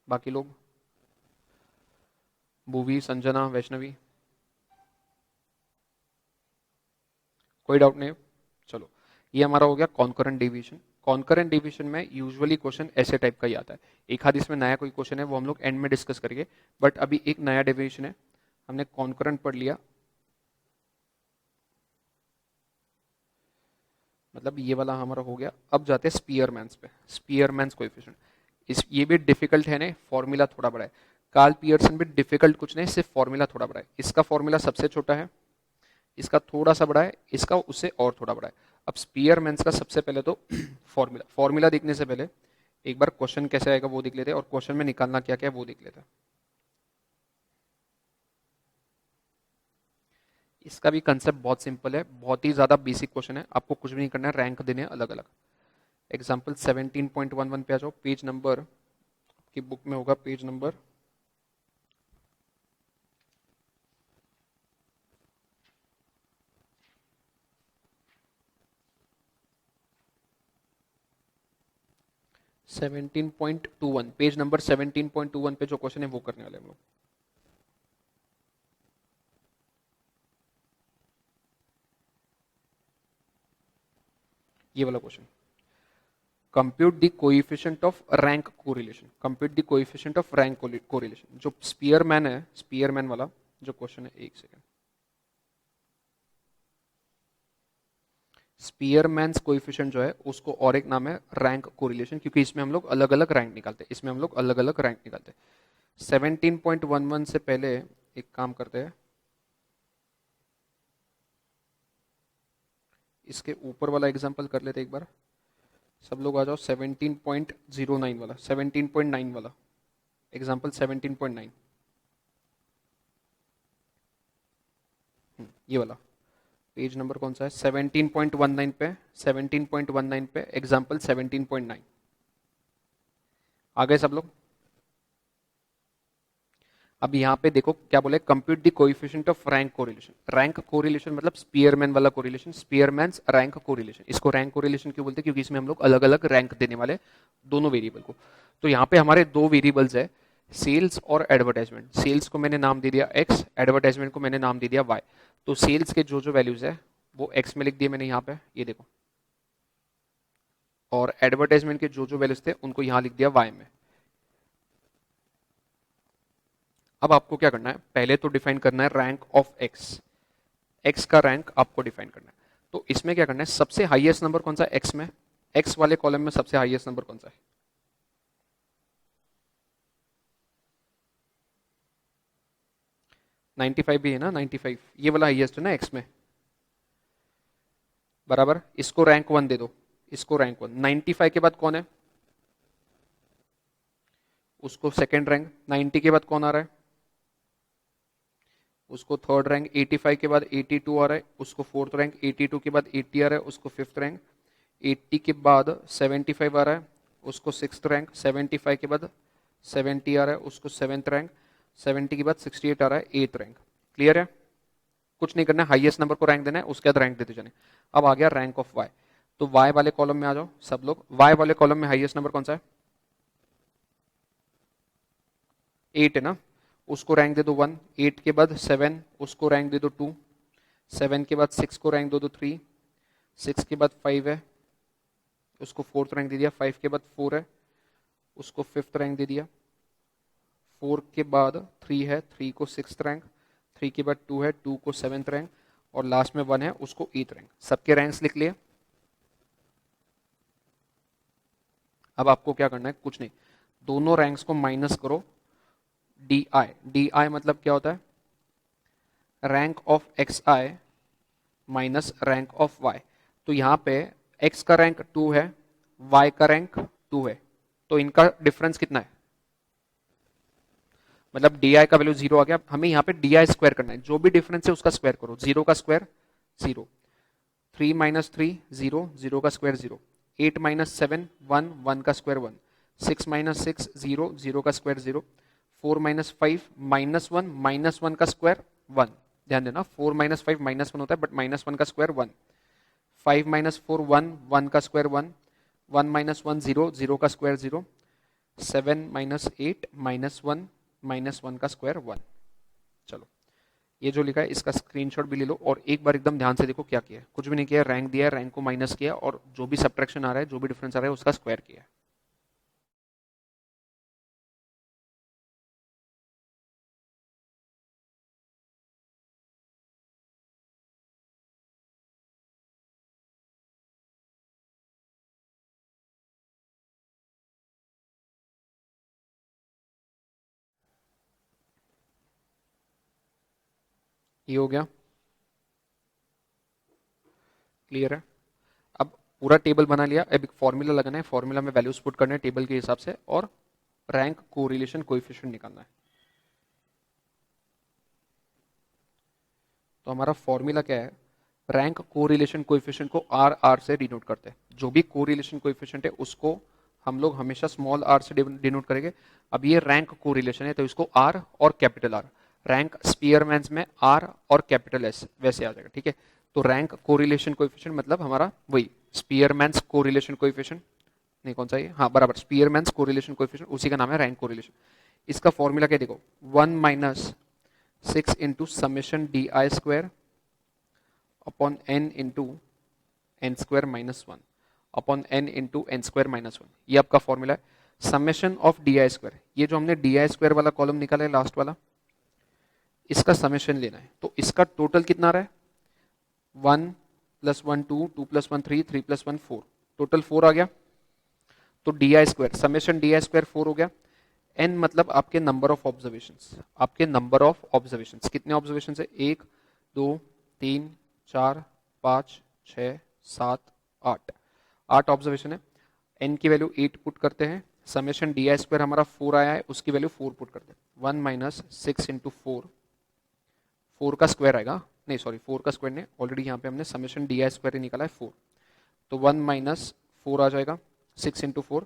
बाकी लोग, भूवी, संजना, वैष्णवी, कोई डाउट नहीं है? चलो, ये हमारा हो गया कॉन्करेंट डिवीजन। कॉन्करेंट डिवीजन में यूजुअली क्वेश्चन ऐसे टाइप का ही आता है। एक आध इसमें नया कोई क्वेश्चन है वो हम लोग एंड में डिस्कस करेंगे, बट अभी एक नया डिवीजन है। हमने कॉन्करेंट पढ़ लिया, मतलब ये वाला हमारा हो गया। अब जाते हैं स्पीयरमैन्स पे, स्पीयरमैन्स कोएफिशिएंट। इस ये भी डिफिकल्ट है, नहीं फॉर्मूला थोड़ा बड़ा है। कार्ल पियर्सन भी डिफिकल्ट कुछ नहीं, सिर्फ फॉर्मूला थोड़ा बड़ा है। इसका फॉर्मूला सबसे छोटा है, इसका थोड़ा सा बड़ा है, इसका उससे और थोड़ा बड़ा है। अब स्पीयरमैन्स का सबसे पहले तो फॉर्मूला, फॉर्मूला देखने से पहले एक बार क्वेश्चन कैसे आएगा वो देख लेते हैं, और क्वेश्चन में निकालना क्या क्या है वो देख लेते हैं। इसका भी कंसेप्ट बहुत सिंपल है, बहुत ही ज़्यादा बेसिक क्वेश्चन है, आपको कुछ भी नहीं करना है, रैंक देने अलग अलग। एग्जाम्पल 17.11 पे आ जाओ, पेज नंबर की बुक में होगा पेज नंबर 17.21, पेज नंबर 17.21 पे जो क्वेश्चन है वो करने वाले हम लोग। ये वाला question, compute the coefficient of rank correlation, compute the coefficient of rank correlation, जो स्पीयरमैन है, स्पीयरमैन वाला जो क्वेश्चन है, एक सेकंड, स्पीयरमैन्स कोएफिशिएंट जो है उसको और एक नाम है रैंक कोरिलेशन, क्योंकि इसमें हम लोग अलग अलग रैंक निकालते हैं, इसमें हम लोग अलग अलग रैंक निकालते हैं। 17.11 से पहले एक काम करते हैं, इसके ऊपर वाला एग्जांपल कर लेते हैं एक बार, सब लोग आ जाओ 17.09 वाला, 17.9 वाला एग्जांपल, 17.9, ये वाला पेज नंबर कौन सा है, 17.19 पे, 17.19 पे एग्जांपल 17.9। आ गए सब लोग? अब यहाँ पे देखो क्या बोले, compute the coefficient of rank correlation, rank correlation मतलब स्पीयरमैन वाला कोरिलेशन, स्पीयरमैन्स रैंक कोरिलेशन। इसको रैंक कोरिलेशन क्यों बोलते हैं, क्योंकि इसमें हम लोग अलग अलग रैंक देने वाले दोनों वेरिएबल को। तो यहाँ पे हमारे दो वेरिएबल्स है, सेल्स और एडवर्टाइजमेंट। सेल्स को मैंने नाम दे दिया x, एडवर्टाइजमेंट को मैंने नाम दे दिया y। तो सेल्स के जो जो वैल्यूज है वो x में लिख दिए मैंने यहाँ पे, ये देखो, और एडवर्टाइजमेंट के जो जो वैल्यूज थे उनको यहाँ लिख दिया y में। अब आपको क्या करना है, पहले तो डिफाइन करना है रैंक ऑफ x, x का रैंक आपको डिफाइन करना है। तो इसमें क्या करना है, सबसे हाईएस्ट नंबर कौन सा है x में, x वाले कॉलम में सबसे हाईएस्ट नंबर कौन सा है, 95 भी है ना, 95 ये वाला हाईएस्ट है ना x में, बराबर। इसको रैंक 1 दे दो, इसको रैंक 1। 95 के बाद कौन है, उसको सेकंड रैंक। 90 के बाद कौन आ रहा है, उसको थर्ड रैंक। 85 के बाद 82 आ रहा है, उसको फोर्थ रैंक। 82 के बाद 80 आ रहा है, उसको फिफ्थ रैंक। 80 के बाद 75 आ रहा है, उसको सिक्स्थ रैंक। 75 के बाद 70 आ रहा है, उसको सेवेंथ रैंक। 70 के बाद 68 आ रहा है, एथ रैंक। क्लियर है? कुछ नहीं करना है, हाईएस्ट नंबर को रैंक देना है, उसके बाद रैंक देते जाने। अब आ गया रैंक ऑफ वाई, तो वाई वाले कॉलम में आ जाओ सब लोग। वाई वाले कॉलम में हाईएस्ट नंबर कौन सा है, 8 है ना, उसको रैंक दे दो 1। 8 के बाद 7, उसको रैंक दे दो 2। 7 के बाद 6 को रैंक दे दो 3। 6 के बाद 5 है, उसको फोर्थ रैंक दे दिया। 5 के बाद 4 है, उसको फिफ्थ रैंक दे दिया। 4 के बाद 3 है, 3 को सिक्स्थ रैंक। 3 के बाद 2 है, 2 को सेवेंथ रैंक, और लास्ट में 1 है, उसको एथ रैंक। सबके रैंक्स लिख लिए। अब आपको क्या करना है, कुछ नहीं, दोनों रैंक्स को माइनस करो, डी आई। डी आई मतलब क्या होता है, rank of X I minus rank of Y. तो यहाँ पे x का रैंक 2 है, y का रैंक 2 है, तो इनका डिफरेंस कितना है, मतलब डी आई का वैल्यू 0 आ गया। हमें यहाँ पे डी आई स्क्वायर करना है, जो भी डिफरेंस है उसका स्क्वायर करो। 0 का स्क्वायर 0, 3 माइनस 3 0, 0 का स्क्वायर 0, 8 माइनस 7 1, 1 का स्क्वायर 1, 6 माइनस 6 0, 0 का स्क्वायर 0, 4 माइनस 5 माइनस 1, माइनस 1 का स्क्वायर 1। ध्यान देना, 4 माइनस 5 माइनस 1 होता है, बट माइनस 1 का स्क्वायर 1। 5 माइनस 4 1, 1 का स्क्वायर 1, 1 माइनस 1 0, 0 का स्क्वायर 0, 7 माइनस 8 माइनस 1, माइनस 1 का स्क्वायर 1। चलो, ये जो लिखा है इसका स्क्रीनशॉट भी ले लो, और एक बार एकदम ध्यान से देखो क्या किया है। कुछ भी नहीं किया, रैंक दिया है, रैंक को माइनस किया, और जो भी सब्ट्रैक्शन आ रहा है, जो भी डिफरेंस आ रहा है, उसका स्क्वायर किया है। ये हो गया, क्लियर है? अब पूरा टेबल बना लिया, अब एक फॉर्मूला लगाना है, फॉर्मूला में वैल्यूज पुट करने हैं टेबल के हिसाब से, और रैंक कोरिलेशन कोएफिशिएंट निकालना है। तो हमारा फॉर्मूला क्या है, रैंक कोरिलेशन कोएफिशिएंट को आर आर से डिनोट करते हैं। जो भी कोरिलेशन कोएफिशिएंट है उसको हम लोग हमेशा स्मॉल आर से डिनोट करेंगे। अब ये रैंक कोरिलेशन है तो इसको आर और कैपिटल आर, रैंक स्पीयरमैन्स में आर और कैपिटल एस वैसे आ जाएगा, ठीक है। तो रैंक कोरिलेशन कोएफिशिएंट मतलब हमारा वही स्पीयरमैन्स कोरिलेशन कोएफिशिएंट, नहीं कौन सा ये, हाँ बराबर, स्पीयरमैन्स कोरिलेशन कोएफिशिएंट, उसी का नाम है रैंक कोरिलेशन। इसका फॉर्मूला क्या देखो, 1 minus 6 into summation D I square upon N into N square minus 1 upon N into N square minus 1, ये आपका फॉर्मूला है। Summation of D I square, ये जो हमने डी आई स्क्वायर वाला कॉलम निकाला है लास्ट वाला, इसका समेशन लेना है। तो इसका टोटल कितना आ रहा है, 1 प्लस 1 2, 2 प्लस 1 3, 3 प्लस 1 4, टोटल 4 आ गया। तो D I square, summation D I square 4 हो गया। एन मतलब आपके नंबर ऑफ ऑब्जर्वेशंस, आपके नंबर ऑफ ऑब्जर्वेशंस कितने ऑब्जर्वेशंस है, 1 2 3 4 5 6 7 8, 8 ऑब्जर्वेशन है। एन की वैल्यू 8 पुट करते हैं, समेशन डी आई स्क्वायर हमारा 4 आया है, उसकी वैल्यू 4 पुट करते हैं। 1 माइनस 6 इंटू 4, 4 का स्क्वायर आएगा, नहीं सॉरी 4 का स्क्वायर नहीं, ऑलरेडी यहाँ पे हमने समेशन डी आई स्क्वायर ही निकाला है 4, तो 1 माइनस 4 आ जाएगा, 6 into 4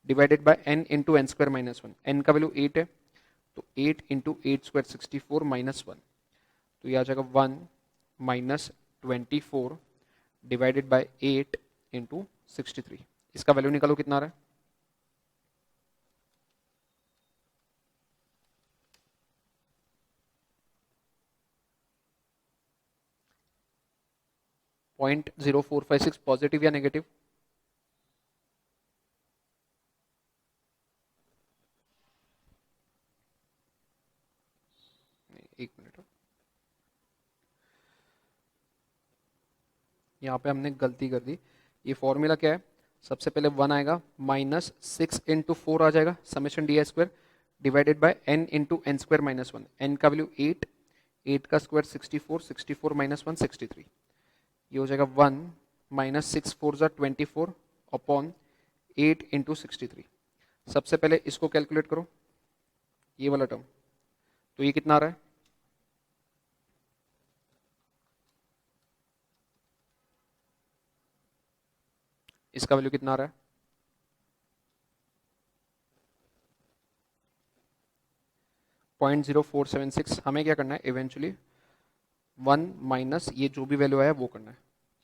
divided by N into N square minus 1, N का वैल्यू 8 है, तो 8 इंटू 8 स्क्वायर 64 माइनस 1, तो ये आ जाएगा 1 माइनस 24 डिवाइडेड बाय 8 इंटू 63, इसका वैल्यू निकालो कितना आ रहा है, .0456, पॉजिटिव या नेगेटिव, एक मिनट, यहाँ पे हमने गलती कर दी। ये फॉर्मूला क्या है, सबसे पहले 1 आएगा, माइनस 6 इंटू 4 आ जाएगा, summation D I square divided by N into N square minus 1, N का वैल्यू 8, 8 का स्क्वायर 64, 64 माइनस 1 63, ये हो जाएगा 1 माइनस 6 4 जा 24 अपॉन 8 इंटू 63। सबसे पहले इसको कैलकुलेट करो, ये वाला टर्म, तो ये कितना आ रहा है, इसका वैल्यू कितना आ रहा है, 0.0476। हमें क्या करना है, इवेंचुअली 1 माइनस ये जो भी वैल्यू आया वो करना है,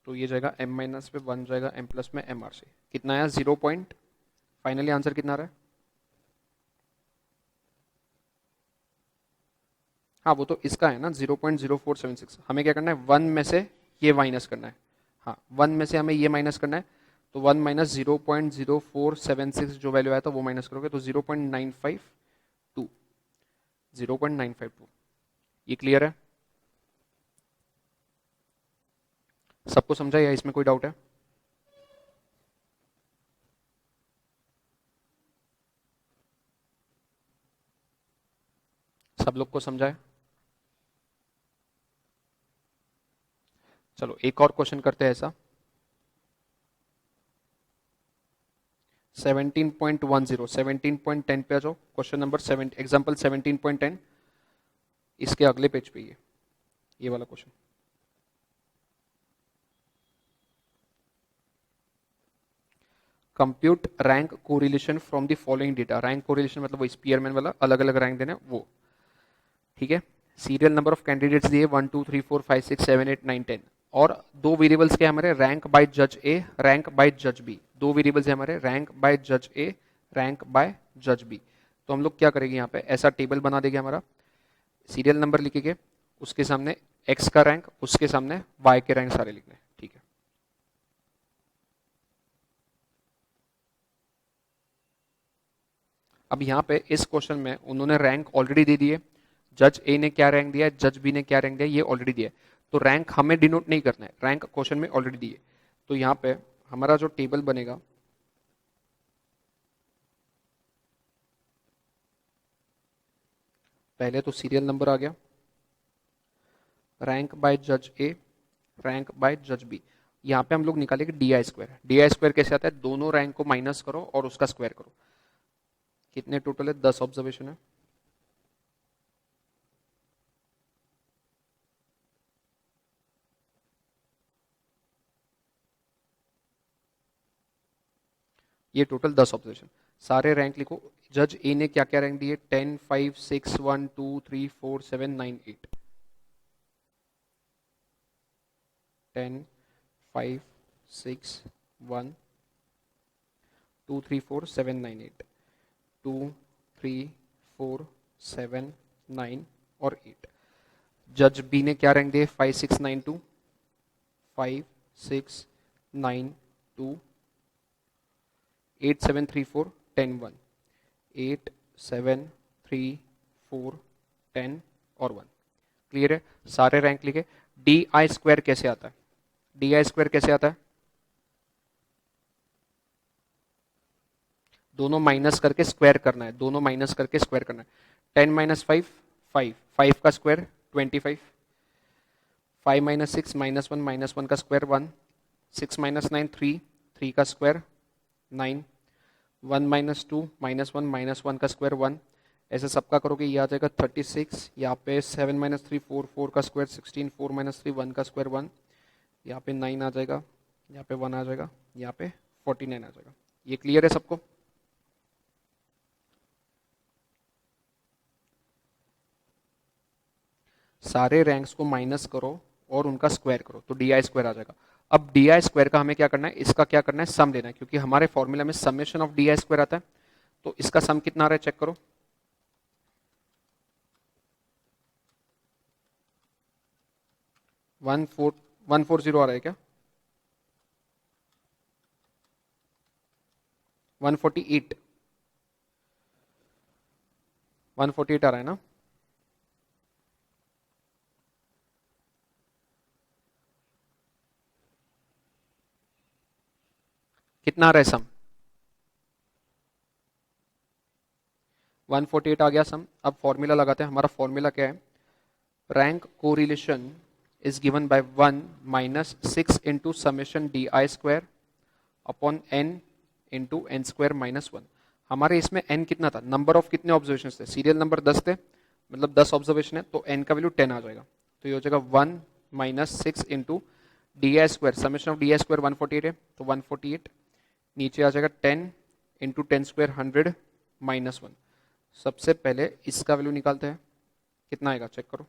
तो ये जाएगा m माइनस पे 1 जाएगा m प्लस में mr से, कितना आया 0 पॉइंट, फाइनली आंसर कितना आ रहा है, हाँ वो तो इसका है ना 0.0476, हमें क्या करना है 1 में से ये माइनस करना है, हाँ 1 में से हमें ये माइनस करना है, तो 1 माइनस 0.0476 जो वैल्यू आया था वो माइनस करोगे तो 0.952, 0.952, ये क्लियर है, सबको समझा या इसमें कोई डाउट है, सब लोग को समझा है। चलो एक और क्वेश्चन करते हैं ऐसा, 17.10, 17.10 पे आ जाओ, क्वेश्चन नंबर 7, एग्जाम्पल 17.10, इसके अगले पेज पे ये वाला question. Compute rank correlation from the following data, rank correlation मतलब वो स्पीयरमैन वाला, अलग अलग रैंक देना वो, ठीक है। सीरियल नंबर ऑफ कैंडिडेट्स दिए 1 2 3 4 5 6 7 8 9 10, और दो वेरिएबल्स के हमारे, रैंक बाय जज ए, रैंक बाय जज बी, दो वेरिएबल्स है हमारे, रैंक बाय जज ए, रैंक बाय जज बी। तो हम लोग क्या करेंगे, यहाँ पे ऐसा टेबल बना देंगे, हमारा सीरियल नंबर लिखेंगे, उसके सामने एक्स का रैंक, उसके सामने वाई के रैंक सारे लिखने, ठीक है। अब यहाँ पे इस क्वेश्चन में उन्होंने रैंक ऑलरेडी दे दिए, जज ए ने क्या रैंक दिया है, जज बी ने क्या रैंक दिया है, ये ऑलरेडी दिया है, तो रैंक हमें डिनोट नहीं करना है, रैंक क्वेश्चन में ऑलरेडी दिए। तो यहाँ पे हमारा जो टेबल बनेगा, पहले तो सीरियल नंबर आ गया, रैंक बाय जज ए, रैंक बाय जज बी, यहाँ पे हम लोग निकालेंगे D I square. D I square कैसे आता है, दोनों रैंक को माइनस करो और उसका स्क्वायर करो, कितने टोटल है, 10 ऑब्जर्वेशन है, ये टोटल 10 ऑब्जर्वेशन। सारे रैंक लिखो। जज ए ने क्या क्या रैंक दिए? 10, 5, 6, 1, 2, 3, 4, 7, 9, 8। 10, 5, 6, 1, 2, 3, 4, 7, 9, 8। 2, 3, 4, 7, 9 और 8। जज बी ने क्या रैंक दिए? 5, 6, 9, 2। 5, 6, 9, 2, 8, 7, 3, 4, 10, 1। 8, 7, 3, 4, 10 और 1। क्लियर है? सारे रैंक लिखे। डी आई स्क्वायर कैसे आता है? डी आई स्क्वायर कैसे आता है? दोनों माइनस करके स्क्वायर करना है। दोनों माइनस करके स्क्वायर करना है। 10 माइनस 5, 5। 5 का स्क्वायर 25। 5 माइनस 6 माइनस वन का स्क्वायर 1। 6 माइनस 9 3। 3 का स्क्वायर 9। 1 माइनस 2 माइनस वन का स्क्वायर 1। ऐसे सबका करोगे ये आ जाएगा 36। यहाँ पे 7 माइनस 3 4। 4 का स्क्वायर 16। 4 माइनस 3 1 का स्क्वायर 1। यहाँ पे 9 आ जाएगा। यहाँ पे 1 आ जाएगा। यहाँ पे 49 आ जाएगा। ये क्लियर है सबको? सारे रैंक्स को माइनस करो और उनका स्क्वायर करो तो डी आई स्क्वायर आ जाएगा। अब डी आई स्क्वायर का हमें क्या करना है? इसका क्या करना है? सम लेना है, क्योंकि हमारे फॉर्मूला में summation of D I square आता है। तो इसका सम कितना आ रहा है चेक करो। 140 आ रहा है क्या? 148 148 आ रहा है ना? कितना आ रहा है सम? 148 आ गया सम। अब फॉर्मूला लगाते हैं। हमारा फॉर्मूला क्या है? Rank correlation is given by 1 minus 6 into summation di square upon n into N square minus 1। हमारे इसमें n कितना था? नंबर ऑफ कितने ऑब्जर्वेशन थे? सीरियल नंबर 10 थे, मतलब 10 ऑब्जर्वेशन है, तो n का वैल्यू 10 आ जाएगा। तो ये हो जाएगा 1 minus 6 into D I square. Summation of D I square 148 है, तो 148 नीचे आ जाएगा 10 इंटू 10 स्क्वायर 100 माइनस 1। सबसे पहले इसका वैल्यू निकालते हैं। कितना आएगा चेक करो।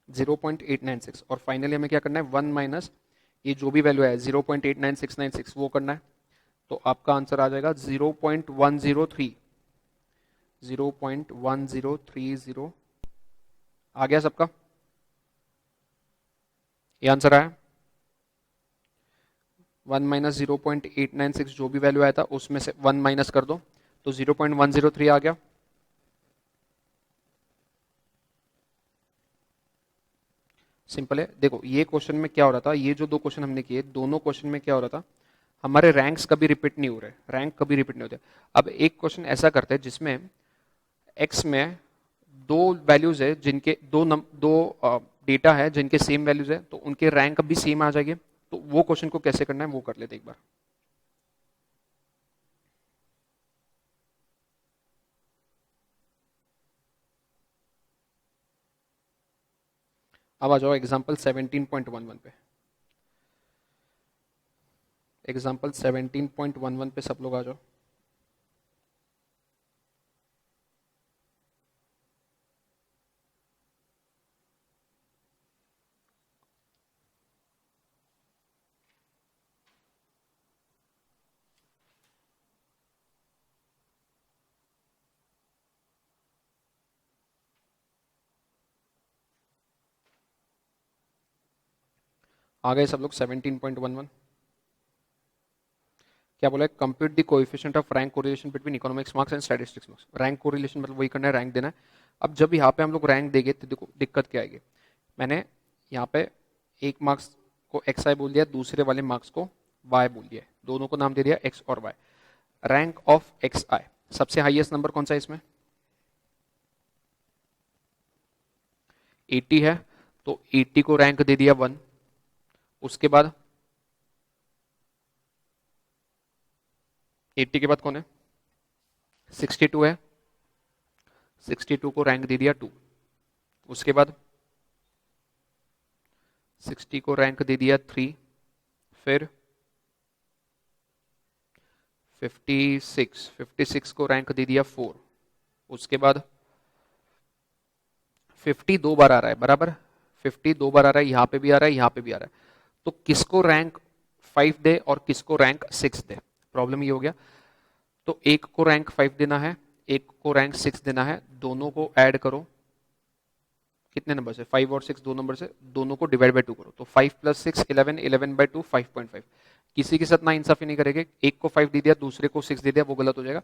0.896 और फाइनली हमें क्या करना है? 1 माइनस ये जो भी वैल्यू है 0.899696 वो करना है। तो आपका आंसर आ जाएगा 0.103। 0.1030 आ गया सबका? ये आंसर आया। 1 माइनस 0.896 जो भी वैल्यू आया था उसमें से 1 माइनस कर दो तो 0.103 आ गया। सिंपल है। देखो ये क्वेश्चन में क्या हो रहा था, ये जो दो क्वेश्चन हमने किए दोनों क्वेश्चन में क्या हो रहा था, हमारे रैंक्स कभी रिपीट नहीं हो रहे। रैंक कभी रिपीट नहीं होते। अब एक क्वेश्चन ऐसा करते हैं जिसमें एक्स में दो वैल्यूज है जिनके दो डेटा है जिनके सेम वैल्यूज है, तो उनके रैंक भी सेम आ जाएंगे। तो वो क्वेश्चन को कैसे करना है वो कर लेते एक बार। अब आ जाओ एग्जाम्पल 17.11 पे। एग्जाम्पल 17.11 पे सब लोग आ जाओ। आ गए सब लोग? 17.11 क्या बोला है? Compute the coefficient of rank correlation between economics marks and statistics marks. Rank correlation मतलब वही करना है, रैंक देना है। अब जब यहाँ पे हम लोग रैंक देंगे तो देखो दिक्कत क्या आएगी। मैंने यहाँ पे एक मार्क्स को एक्स आई बोल दिया, दूसरे वाले मार्क्स को वाई बोल दिया, दोनों को नाम दे दिया एक्स और वाई। रैंक ऑफ एक्स आई, सबसे हाईएस्ट नंबर कौन सा है इसमें? 80 है, तो 80 को रैंक दे दिया 1। उसके बाद 80 के बाद कौन है? 62 है। 62 को रैंक दे दिया 2, उसके बाद 60 को रैंक दे दिया 3, फिर 56 को रैंक दे दिया 4, उसके बाद 50 दो बार आ रहा है, बराबर 50 दो बार आ रहा है, यहां पे भी आ रहा है, यहां पे भी आ रहा है, तो किसको रैंक 5 दे और किसको रैंक 6 दे? प्रॉब्लम ये हो गया। तो एक को रैंक 5 देना है, एक को रैंक 6 देना है, दोनों को ऐड करो, कितने नंबर से? 5 और 6 दो नंबर से, दोनों को डिवाइड बाय 2 करो, तो 5 प्लस 6 11, 11 बाय 2 5.5। किसी के साथ ना इंसाफी नहीं करेंगे, एक को 5 दे दिया दूसरे को 6 दे दिया, वो गलत हो जाएगा,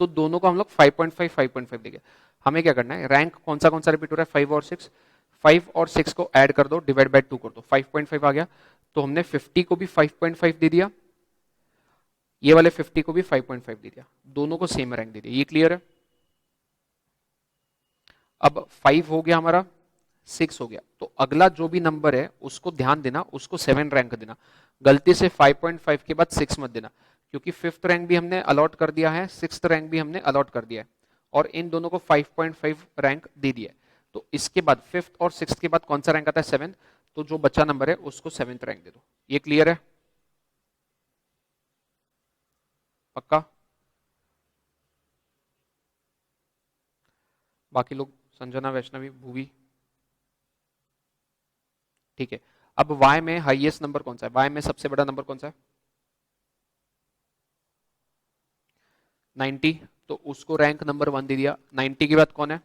तो दोनों को हम लोग 5.5 5.5 देंगे। हमें क्या करना है, रैंक कौन सा रिपीट हो रहा है? 5 और 6, 5 और 6 को ऐड कर दो, डिवाइड बाय 2 कर दो, 5.5 आ गया। तो हमने 50 को भी 5.5 दे दिया, ये वाले 50 को भी 5.5 दे दिया, दोनों को सेम रैंक दे दिया। ये क्लियर है? अब 5 हो गया हमारा, 6 हो गया, तो अगला जो भी नंबर है उसको ध्यान देना, उसको 7 रैंक देना, गलती से 5.5 के बाद 6 मत देना, क्योंकि 5th रैंक भी हमने अलॉट कर दिया है, 6th रैंक भी हमने अलॉट कर दिया है, और इन दोनों को 5.5 रैंक दे दिया है। तो इसके बाद 5th और 6th के बाद कौन सा रैंक आता है? 7th, तो जो बच्चा नंबर है उसको 7th रैंक दे दो। ये क्लियर है? पक्का? बाकी लोग, संजना, वैष्णवी, भूवी, ठीक है। अब y में हाईएस्ट नंबर कौन सा है? y में सबसे बड़ा नंबर कौन सा है? 90, तो उसको रैंक नंबर 1 दे दिया। 90 के बाद कौन है?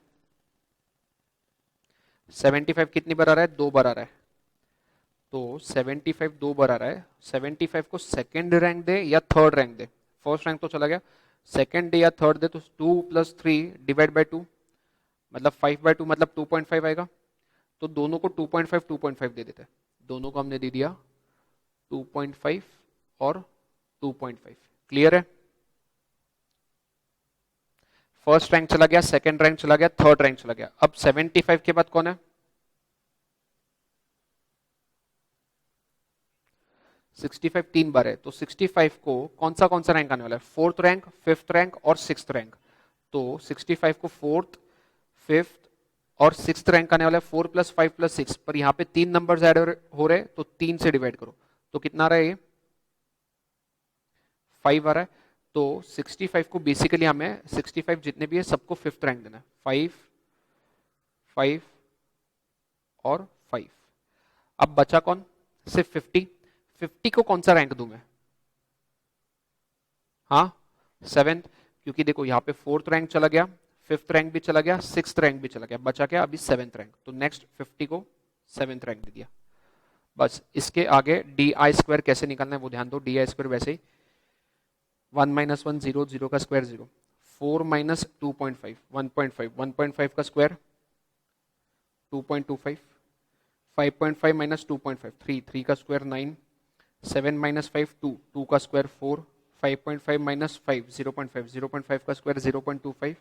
75 कितनी बार आ रहा है? 2 बार आ रहा है, तो 75 2 बार आ रहा है, 75 को सेकंड रैंक दे या थर्ड रैंक दे? फर्स्ट रैंक तो चला गया, सेकंड दे या थर्ड दे, तो 2 प्लस 3 डिवाइड बाय 2, मतलब 5 बाय 2 मतलब 2.5 आएगा, तो दोनों को 2.5 2.5 दे देते हैं, दोनों को हमने दे दिया 2.5 और 2.5। क्लियर है? फर्स्ट रैंक चला गया, सेकंड रैंक चला गया, थर्ड रैंक चला गया। अब 75 के बाद कौन है? 65 3 बार है, तो 65 को कौन सा रैंक आने वाला है? 4th रैंक, 5th रैंक और 6th रैंक, तो 65 को 4th, 5th और 6th रैंक आने वाला है। 4 प्लस 5 प्लस 6, पर यहाँ पे 3 नंबर ऐड हो रहे, तो 3 से डिवाइड करो, तो कितना आ रहा है? ये 5 आ रहा है। तो 65 को बेसिकली हमें 65 जितने भी है सबको 5th रैंक देना है, 5 5 और 5। अब बचा कौन? सिर्फ 50। 50 को कौन सा रैंक दूं मैं? हाँ, 7th, क्योंकि देखो यहाँ पे 4th रैंक चला गया, 5th रैंक भी चला गया, 6th रैंक भी चला गया, बचा क्या अभी? 7th रैंक, तो नेक्स्ट 50 को 7th रैंक दे दिया। बस इसके आगे डी आई स्क्वायर कैसे निकालना है वो ध्यान दो। डी आई स्क्वायर वैसे ही 1 माइनस 1 0, 0 का स्क्वायर 0, 4 माइनस 2.5 1.5, 1.5 का स्क्वायर 2.25, 5.5 माइनस 2.5 3, 3 का स्क्वायर 9, 7 माइनस 5 2, 2 का स्क्वायर 4, 5.5 माइनस 5 0.5, 0.5 का स्क्वायर 0.25,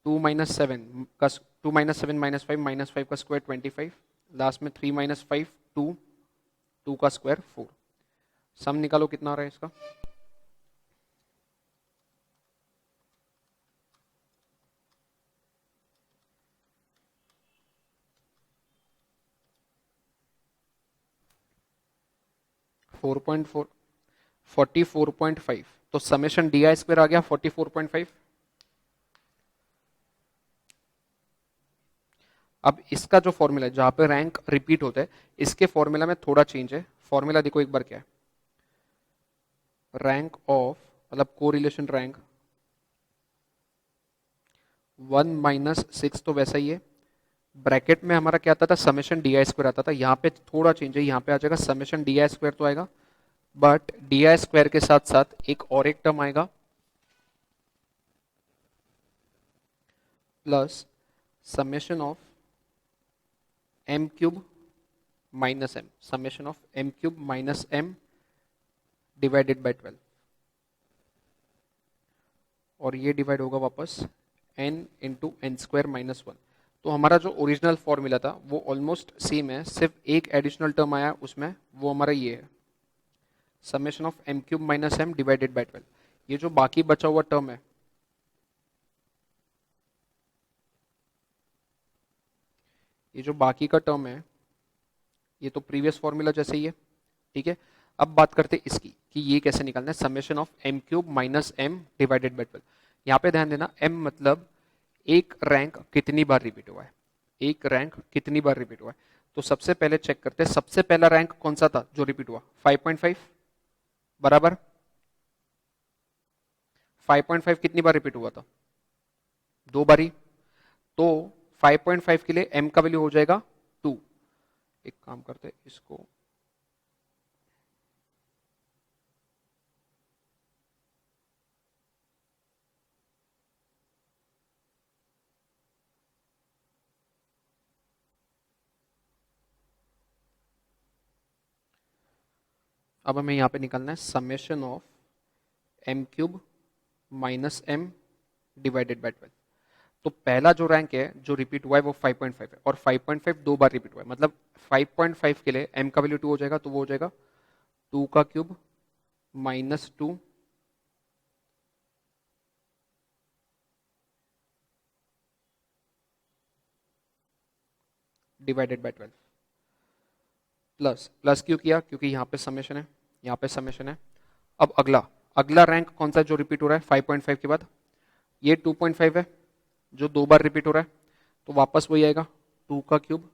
2 माइनस 7 का 2 माइनस 7 माइनस 5 का स्क्वायर 25, लास्ट में 3 माइनस 5 2, 2 का स्क्वायर 4। सम निकालो कितना आ रहा है इसका? फोर पॉइंट फोर 44.5, तो समेशन डी आई स्क्वायर आ गया 44.5। अब इसका जो फॉर्मूला है जहां पे रैंक रिपीट होता है, इसके फॉर्मूला में थोड़ा चेंज है। फॉर्मूला देखो एक बार क्या है, रैंक ऑफ मतलब कोरिलेशन रैंक 1 माइनस 6, तो वैसा ही है। ब्रैकेट में हमारा क्या आता था? समेशन डी आई स्क्वायर आता था, यहाँ पे थोड़ा चेंज है, यहाँ पे आ जाएगा समेशन डी आई स्क्वायर तो आएगा, बट डी आई स्क्वायर के साथ साथ एक और एक टर्म आएगा, plus summation of M cube minus M, summation of M cube minus M divided by 12, और ये डिवाइड होगा वापस n into N square minus 1। तो हमारा जो ओरिजिनल फॉर्मूला था वो ऑलमोस्ट सेम है, सिर्फ एक एडिशनल टर्म आया उसमें, वो हमारा ये है summation of M cube minus M divided by 12। ये जो बाकी बचा हुआ टर्म है ये जो बाकी का टर्म है ये तो प्रीवियस फॉर्मूला जैसे ही है, ठीक है। अब बात करते हैं इसकी कि ये कैसे निकालना है, summation of m cube minus m divided by 12। यहाँ पे ध्यान देना m मतलब एक रैंक कितनी बार रिपीट हुआ है, एक रैंक कितनी बार रिपीट हुआ है। तो सबसे पहले चेक करते हैं सबसे पहला रैंक कौन सा था जो रिपीट हुआ, 5.5 बराबर। 5.5 कितनी बार रिपीट हुआ था, दो बारी। तो 5.5 के लिए m का वैल्यू हो जाएगा 2। एक काम करते हैं इसको, अब हमें यहाँ पे निकालना है summation of m cube minus m divided by 12। तो पहला जो रैंक है जो रिपीट हुआ है वो 5.5 है और 5.5 दो बार रिपीट हुआ है, मतलब 5.5 के लिए m का वैल्यू 2 हो जाएगा, तो वो हो जाएगा 2 का cube minus 2 divided by 12 plus plus क्यों किया, क्योंकि यहाँ पे समेशन है, यहाँ पे समेशन है। अब अगला अगला रैंक कौन सा है जो रिपीट हो रहा है 5.5 के बाद, ये 2.5 है जो दो बार रिपीट हो रहा है, तो वापस वही आएगा 2 का क्यूब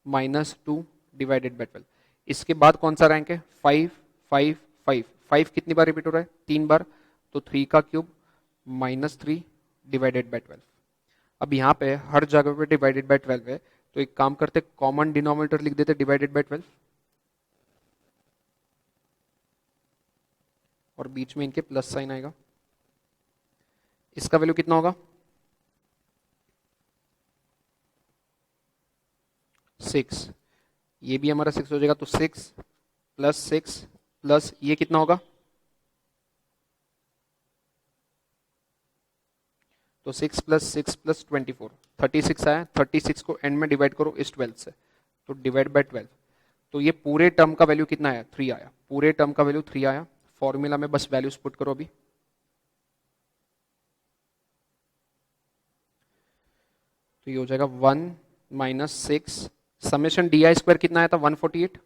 माइनस 2 डिवाइडेड बाई 12। इसके बाद कौन सा रैंक है 5 5 5 5 कितनी बार रिपीट हो रहा है, 3 बार, तो 3 का क्यूब माइनस 3 डिवाइडेड बाई 12। अब यहाँ पे हर जगह पे डिवाइडेड बाई 12 है, तो एक काम करते कॉमन डिनोमिनेटर लिख देते डिवाइडेड बाई 12 और बीच में इनके प्लस साइन आएगा। इसका वैल्यू कितना होगा 6, ये भी हमारा 6 हो जाएगा, तो 6 प्लस 6 प्लस ये कितना होगा, तो 6 प्लस 6 प्लस 24 36 आया। 36 को एंड में डिवाइड करो इस 12 से, तो डिवाइड बाय 12। तो ये पूरे टर्म का वैल्यू कितना आया 3 आया, पूरे टर्म का वैल्यू 3 आया। फॉर्मूला में बस वैल्यूज पुट करो अभी, तो ये हो जाएगा 1 minus 6 summation D I square कितना आया था 148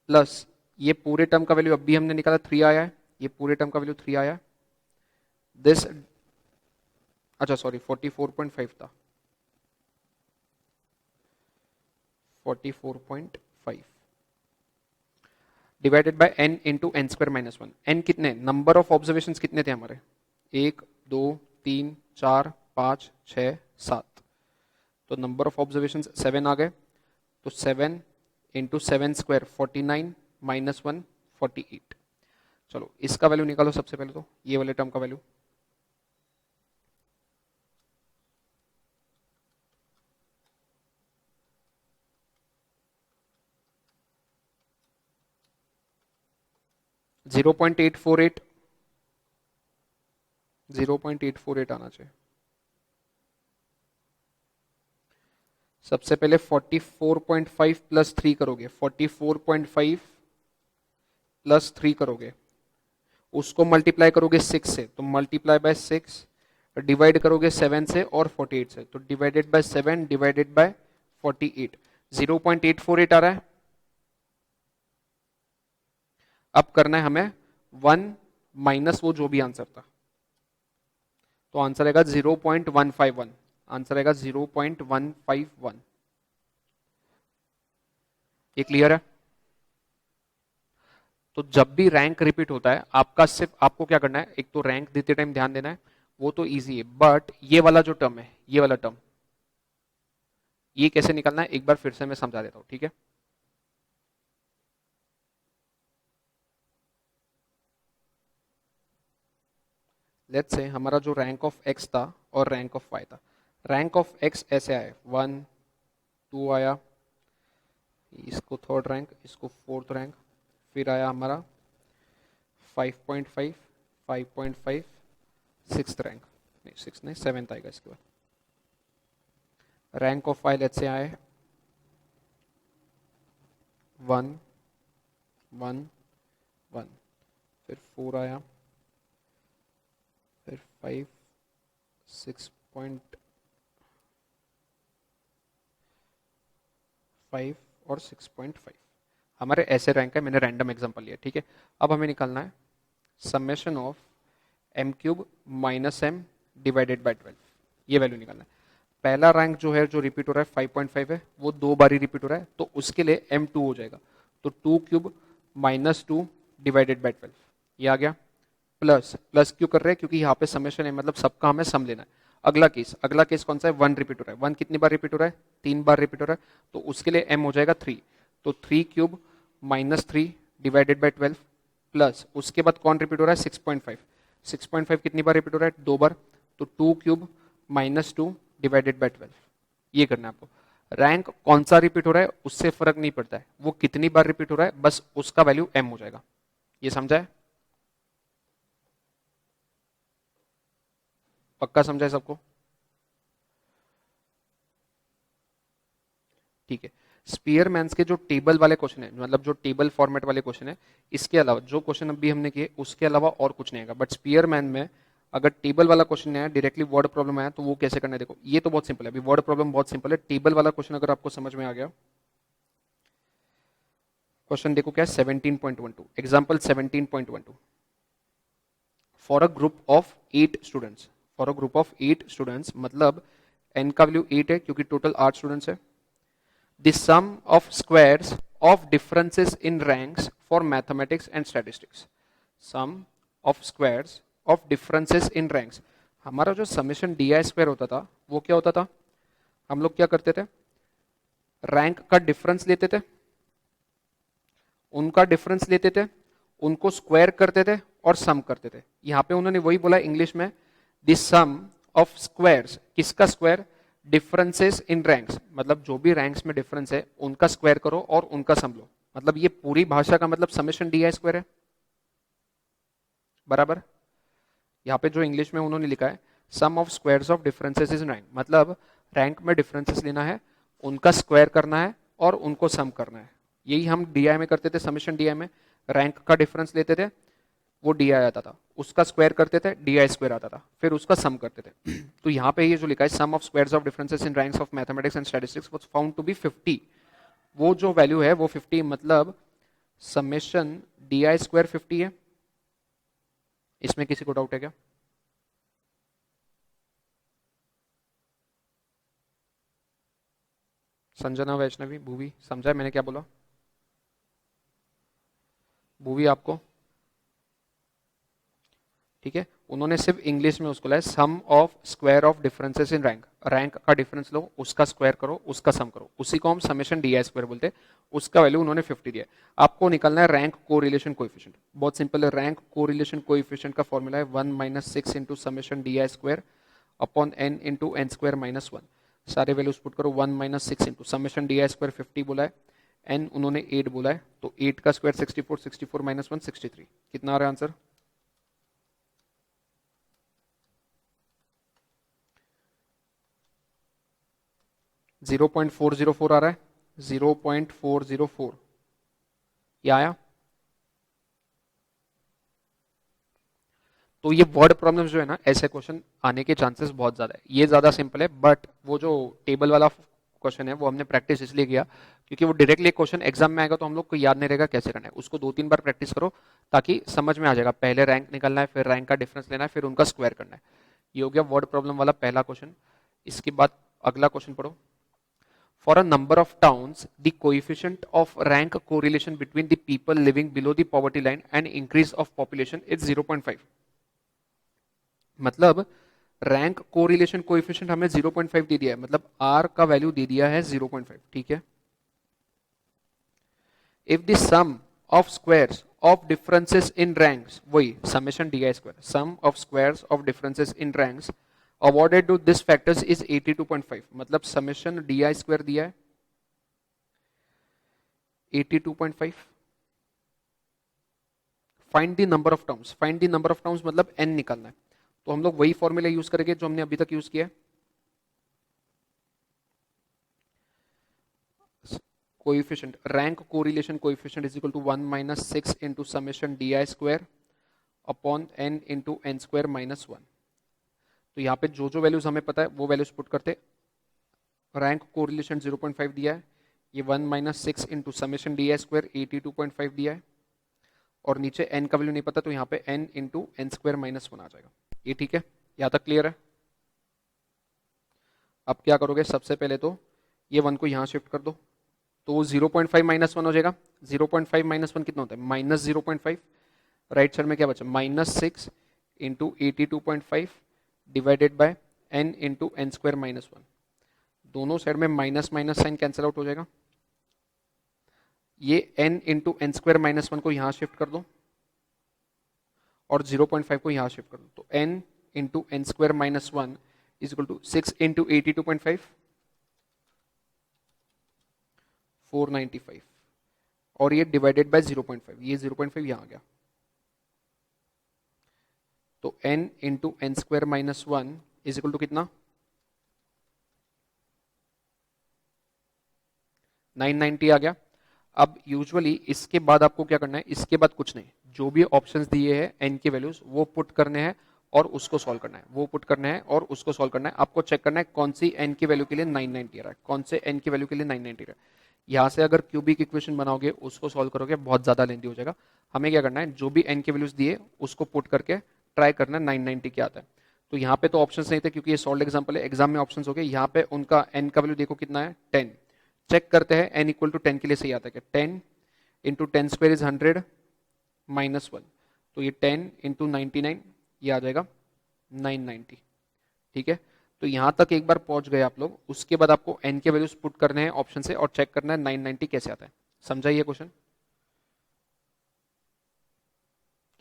प्लस ये पूरे टर्म का वैल्यू अभी हमने निकाला 3 आया है, ये पूरे टर्म का वैल्यू 3 आया है। दिस अच्छा सॉरी 44.5 था, 44.5 divided by n into N square minus 1। n कितने, नंबर ऑफ ऑब्जर्वेशन कितने थे हमारे, 1 2 3 4 5 6 7, तो नंबर ऑफ ऑब्जर्वेशन 7 आ गए। तो 7 इंटू 7 स्क्वायर 49 माइनस 1 48। चलो इसका वैल्यू निकालो सबसे पहले, तो ये वाले टर्म का value, zero point eight four eight 0.848 आना चाहिए। सबसे पहले 44.5 प्लस 3 करोगे, 44.5 प्लस 3 करोगे, उसको मल्टीप्लाई करोगे 6 से, तो मल्टीप्लाई बाय 6, डिवाइड करोगे 7 से और 48 से, तो डिवाइडेड बाय 7 डिवाइडेड बाय 48, 0.848 आ रहा है। अब करना है हमें 1 माइनस वो जो भी आंसर था, तो आंसर आएगा 0.151, आंसर आएगा 0.151। ये क्लियर है। तो जब भी रैंक रिपीट होता है आपका सिर्फ आपको क्या करना है, एक तो रैंक देते टाइम ध्यान देना है, वो तो इजी है, बट ये वाला जो टर्म है, ये वाला टर्म, ये कैसे निकालना है एक बार फिर से मैं समझा देता हूं, ठीक है। लेट्स से हमारा जो रैंक ऑफ एक्स था और रैंक ऑफ वाई था, रैंक ऑफ एक्स ऐसे आए 1 2 आया, इसको थर्ड रैंक, इसको फोर्थ रैंक, फिर आया हमारा 5.5 5.5 सिक्स्थ रैंक, नहीं सिक्स नहीं सेवेंथ आएगा इसके बाद। Rank of Y let's say आए 1 1 1, फिर 4 आया, फिर 5 6. 5 और 6.5 हमारे ऐसे रैंक है, मैंने रैंडम एग्जांपल लिया, ठीक है। अब हमें निकालना है summation of m cube minus m divided by 12, ये वैल्यू निकालना है। पहला रैंक जो है, जो रिपीट हो रहा है 5.5 है, वो 2 बार ही रिपीट हो रहा है, तो उसके लिए m2 हो जाएगा। तो 2 क्यूब माइनस 2 डिवाइडेड बाय 12 ये आ गया। प्लस प्लस क्यों कर रहे हैं, क्योंकि यहाँ पे समेशन है, मतलब सबका हमें सम लेना है। अगला केस कौन सा है, 1 रिपीट हो रहा है। 1 कितनी बार रिपीट हो रहा है, 3 बार रिपीट हो रहा है, तो उसके लिए m हो जाएगा 3। तो 3 cube minus 3 divided by 12 plus उसके बाद कौन रिपीट हो रहा है, 6.5। 6.5 कितनी बार रिपीट हो रहा है, 2 बार, तो 2 क्यूब माइनस 2 डिवाइडेड बाय 12 ये करना है आपको। रैंक कौन सा रिपीट हो रहा है उससे फर्क नहीं पड़ता है, वो कितनी बार रिपीट हो रहा है, बस उसका वैल्यू m हो जाएगा। ये समझा है, पक्का समझा है सबको, ठीक है। स्पीयरमैन्स के जो टेबल वाले क्वेश्चन है, मतलब जो टेबल फॉर्मेट वाले क्वेश्चन है, इसके अलावा जो क्वेश्चन अभी हमने किए उसके अलावा और कुछ नहीं आएगा। बट स्पीयरमैन में अगर टेबल वाला क्वेश्चन नहीं आया, डायरेक्टली वर्ड प्रॉब्लम आया, तो वो कैसे करना है देखो। ये तो बहुत सिंपल है, अभी वर्ड प्रॉब्लम बहुत सिंपल है। टेबल वाला क्वेश्चन अगर आपको समझ में आ गया, क्वेश्चन देखो क्या है, 17.12 example 17.12 for a group of 8 students. For a group of 8 students मतलब n का वैल्यू 8 है क्योंकि टोटल 8 स्टूडेंट्स है। The sum of squares of differences in ranks for mathematics and statistics. Sum of squares of differences in ranks. हमारा जो समेशन डी आई स्क्वायर होता था वो क्या होता था, हम लोग क्या करते थे, रैंक का डिफरेंस लेते थे, उनका डिफरेंस लेते थे, उनको स्क्वायर करते थे और सम करते थे। यहां पे उन्होंने वही बोला इंग्लिश में, द सम ऑफ स्क्वायर्स, किसका स्क्वायर, डिफरेंसेस इन रैंक्स, मतलब जो भी रैंक्स में डिफरेंस है उनका स्क्वायर करो और उनका सम लो। मतलब ये पूरी भाषा का मतलब समेशन डी आई स्क्वायर है, बराबर। यहाँ पे जो इंग्लिश में उन्होंने लिखा है sum of squares of differences in rank, मतलब रैंक में डिफरेंसेस लेना है, उनका स्क्वायर करना है और उनको सम करना है। यही हम डीआई में करते थे, समेशन डीआई में रैंक का डिफरेंस लेते थे, वो डीआई आता था, उसका स्क्वायर करते थे, डीआई स्क्वायर आता था, फिर उसका सम करते थे। तो यहाँ पे ये जो लिखा है sum of squares of differences in ranks of mathematics and statistics was found to be 50, वो जो वैल्यू है वो 50, मतलब समेशन डीआई स्क्वायर 50 है। इसमें किसी को डाउट है क्या, संजना वैष्णवी भूवी समझा है मैंने क्या बोला, भूवी आपको ठीक है। उन्होंने सिर्फ इंग्लिश में उसको लाया sum of square of differences in rank, rank का डिफरेंस लो, उसका स्क्वायर करो, उसका सम करो, उसी को हम समेशन डी आई स्क्वायर बोलते हैं। उसका वैल्यू उन्होंने 50 दिया। आपको निकालना है रैंक कोरिलेशन कोएफिशिएंट, बहुत सिंपल है। रैंक कोरिलेशन कोएफिशिएंट का फॉर्मूला है 1 minus 6 into summation D I square upon N into N square minus 1। सारे वैल्यूज पुट करो, 1 minus 6 into summation D I square 50 बोला है, एन उन्होंने 8 बोला है, तो 8 का स्क्वायर 64, 64 माइनस 1 63। कितना आ रहा है आंसर, 0.404 आ रहा है, 0.404 ये आया। तो ये वर्ड प्रॉब्लम जो है ना, ऐसे क्वेश्चन आने के चांसेस बहुत ज्यादा है। ये ज्यादा सिंपल है, बट वो जो टेबल वाला क्वेश्चन है वो हमने प्रैक्टिस इसलिए किया क्योंकि वो डायरेक्टली क्वेश्चन एग्जाम में आएगा तो हम लोग को याद नहीं रहेगा कैसे करना है। उसको 2-3 बार प्रैक्टिस करो ताकि समझ में आ जाएगा। पहले रैंक निकालना है, फिर रैंक का डिफरेंस लेना है, फिर उनका स्क्वायर करना है। ये हो गया वर्ड प्रॉब्लम वाला पहला क्वेश्चन। इसके बाद अगला क्वेश्चन पढ़ो। For a number of towns, the coefficient of rank correlation between the people living below the poverty line and increase of population is 0.5। मतलब रैंक कोरिलेशन कोएफिशिएंट हमें 0.5 दे दिया है, मतलब आर का वैल्यू दे दिया है 0.5, ठीक है। If the sum of squares of differences in ranks, वही summation D I square, sum of squares of differences in ranks awarded to this factors is 82.5, मतलब समेशन डी आई स्क्वायर दिया है 82.5। Find the number of terms, find the number of terms मतलब n निकालना है। तो हम लोग वही फॉर्मूला यूज करेंगे जो हमने अभी तक यूज किया है। Coefficient, rank correlation coefficient is equal to 1 minus 6 into summation D I square upon n into N square minus 1। तो यहाँ पे जो जो वैल्यूज हमें पता है वो वैल्यूज पुट करते। रैंक कोरिलेशन 0.5 दिया है, ये 1 minus 6 into summation D I square 82.5 दिया है, और नीचे n का वैल्यू नहीं पता तो यहाँ पे n into N square minus 1 आ जाएगा। ये ठीक है, यहाँ तक क्लियर है। अब क्या करोगे, सबसे पहले तो ये 1 को यहाँ शिफ्ट कर दो, तो 0.5 माइनस 1 हो जाएगा। 0.5 माइनस 1 कितना होता है, माइनस 0.5। राइट साइड में क्या बचा, minus 6 into 82.5 divided by n into N square minus 1। दोनों साइड में minus minus sign cancel out हो जाएगा। ये n into N square minus 1 को यहाँ शिफ्ट कर दो और 0.5 को यहाँ शिफ्ट कर दो, तो n into N square minus 1 is equal to 6 into 82.5 495, और ये डिवाइडेड बाय 0.5, ये 0.5 यहाँ आ गया, तो n into N square minus 1 is equal to कितना, 990 आ गया। अब यूजुअली इसके बाद आपको क्या करना है, इसके बाद कुछ नहीं, जो भी ऑप्शंस दिए हैं n के वैल्यूज वो पुट करने हैं और उसको सॉल्व करना है, वो पुट करना है और उसको सॉल्व करना है। आपको चेक करना है कौन सी n की वैल्यू के लिए 990 आ रहा है, कौन से n की वैल्यू के लिए 990 आ रहा है। यहाँ से अगर क्यूबिक इक्वेशन बनाओगे, उसको सॉल्व करोगे, बहुत ज्यादा लेंथी हो जाएगा। हमें क्या करना है, जो भी n के वैल्यूज दिए उसको पुट करके ट्राई करना 990 क्या आता है। तो यहाँ पे तो ऑप्शंस नहीं थे क्योंकि ये सॉल्व एग्जाम्पल है, एग्जाम में ऑप्शंस हो गए। यहाँ पे उनका n का वैल्यू देखो कितना है, 10। चेक करते हैं n इक्वल टू 10 के लिए सही आता है क्या, 10 इंटू 10 स्क्वायर इज 100 माइनस 1, तो ये 10 इंटू 99 ये आ जाएगा 990। ठीक है, तो यहां तक एक बार पहुंच गए आप लोग। उसके बाद आपको n के वैल्यूज पुट करने हैं ऑप्शन से और चेक करना है 990 कैसे आता है। समझाइए क्वेश्चन,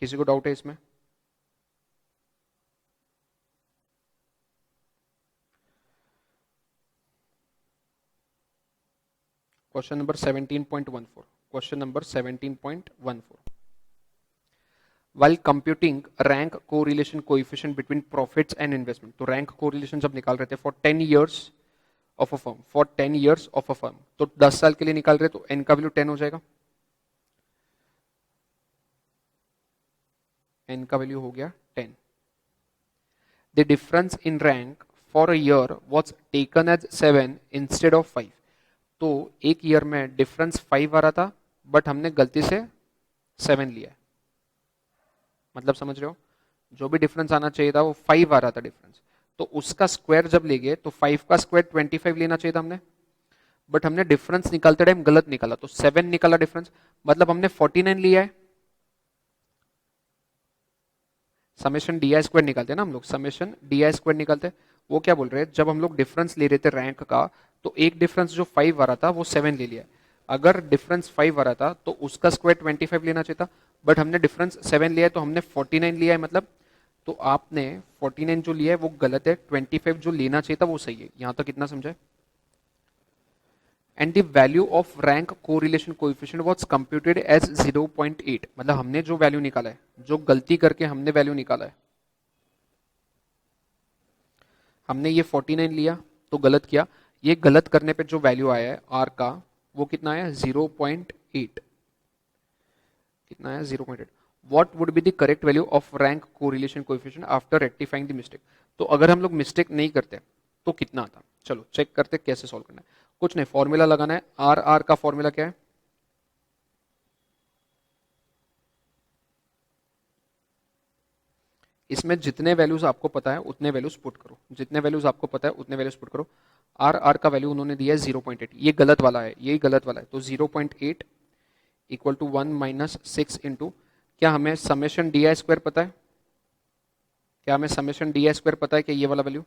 किसी को डाउट है इसमें? Question number 17.14, question number 17.14, while computing rank correlation coefficient between profits and investment। तो रैंक कोरिलेशन जब निकाल रहे थे for 10 years of a firm, for 10 years of a firm, तो 10 साल के लिए निकाल रहे, तो n का वैल्यू 10 हो जाएगा, n का वैल्यू हो गया 10। The difference in rank for a year was taken as 7 instead of 5। तो एक ईयर में डिफरेंस 5 आ रहा था बट हमने गलती से 7 लिया है। मतलब समझ रहे हो, जो भी डिफरेंस आना चाहिए था वो 5 आ रहा था डिफरेंस, तो उसका स्क्वायर जब लेंगे तो 5 का स्क्वायर 25 लेना चाहिए था हमने, बट हमने डिफरेंस निकालते टाइम गलत निकाला, तो 7 निकाला डिफरेंस, मतलब हमने 49 लिया है। समेशन डी आई स्क्वायर निकालते हैं ना हम लोग, समेशन डी आई स्क्वायर निकालते हैं। वो क्या बोल रहे हैं, जब हम लोग डिफरेंस ले रहे थे रैंक का, तो एक डिफरेंस जो 5 आ रहा था वो 7 ले लिया। अगर डिफरेंस 5 आ रहा था तो उसका स्क्वायर 25 लेना चाहिए था, बट हमने डिफरेंस 7 लिया है तो हमने 49 लिया है। मतलब तो आपने 49 जो लिया है वो गलत है, 25 जो लेना चाहिए था वो सही है। यहां तक कितना समझा है? And the value of rank correlation coefficient was computed as 0.8। मतलब हमने जो वैल्यू निकाला है, जो गलती करके हमने वैल्यू निकाला है, हमने ये 49 लिया तो गलत किया, ये गलत करने पे जो वैल्यू आया है आर का वो कितना आया, 0.8। कितना आया, 0.8। What would be the correct value of rank correlation coefficient after rectifying the mistake. तो अगर हम लोग मिस्टेक नहीं करते तो कितना आता, चलो चेक करते कैसे सॉल्व करना है। कुछ नहीं, फॉर्मूला लगाना है। आर आर का फॉर्मूला क्या है, इसमें जितने वैल्यूज आपको पता है उतने वैल्यूज पुट करो, जितने वैल्यूज आपको पता है उतने वैल्यूज पुट करो। आर आर का वैल्यू उन्होंने दिया है 0.8, ये गलत वाला है, यही गलत वाला है, तो 0.8 इक्वल टू 1 माइनस 6 इंटू, क्या हमें समेशन डी आई स्क्वायर पता है? क्या हमें समेशन डी आई स्क्वायर पता है कि ये वाला वैल्यू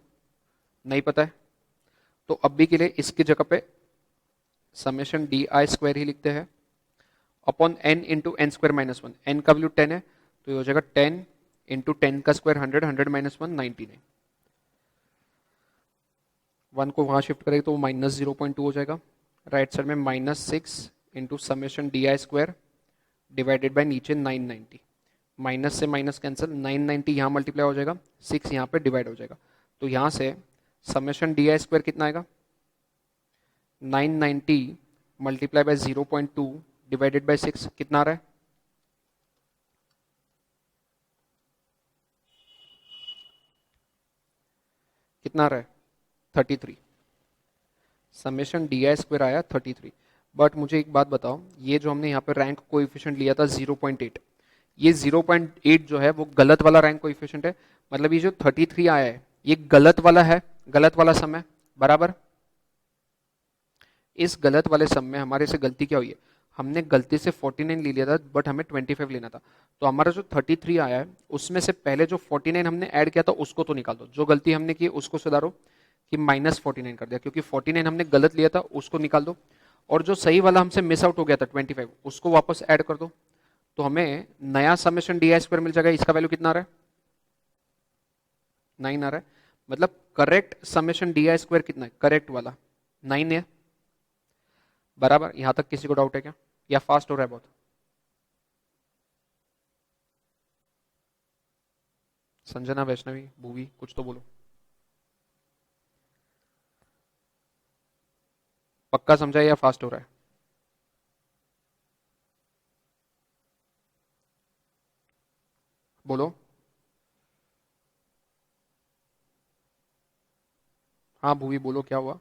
नहीं पता है? तो अब भी के लिए इसकी जगह पे समेशन डी आई स्क्वायर ही लिखते हैं upon N into N square minus 1। N का वैल्यू 10 है तो ये हो जाएगा 10 इंटू 10 का स्क्वायर 100, 100 माइनस 1 99। 1 को वहां शिफ्ट करेंगे तो वो माइनस 0.2 हो जाएगा। राइट साइड में minus 6 into summation D I square divided bye नीचे 990। माइनस से माइनस कैंसिल, 990 यहाँ मल्टीप्लाई हो जाएगा, 6 यहाँ पे डिवाइड हो जाएगा, तो यहाँ से समेशन डी आई स्क्वायर कितना आएगा, 990 मल्टीप्लाई बाय 0.2 डिवाइडेड बाय 6 कितना आ रहा है, कितना आ रहा है, 33। समेशन डी आई स्क्वायर आया 33। बट मुझे एक बात बताओ, ये जो हमने यहाँ पे रैंक कोएफिशिएंट लिया था 0.8, ये 0.8 जो है वो गलत वाला रैंक कोएफिशिएंट है, मतलब ये जो 33 आया है ये गलत वाला है, गलत वाला सम है, बराबर। इस गलत वाले सम में हमारे से गलती क्या हुई है, हमने गलती से 49 ले लिया था बट हमें 25 लेना था। तो हमारा जो 33 आया है उसमें से पहले जो 49 हमने ऐड किया था उसको तो निकाल दो, जो गलती हमने की उसको सुधारो कि -49 कर दिया, क्योंकि 49 हमने गलत लिया था उसको निकाल दो, और जो सही वाला हमसे मिस आउट हो गया था 25 उसको वापस ऐड कर दो। तो हमें नया समेशन डी आई स्क्वायर मिल जाएगा, इसका वैल्यू कितना आ रहा है, 9 आ रहा है। मतलब correct summation D I square कितना है, करेक्ट वाला 9 है, बराबर। यहां तक किसी को डाउट है क्या, या फास्ट हो रहा है बहुत? संजना, वैष्णवी, भूवी, कुछ तो बोलो। पक्का समझा या फास्ट हो रहा है? बोलो। हाँ भूवी बोलो, क्या हुआ?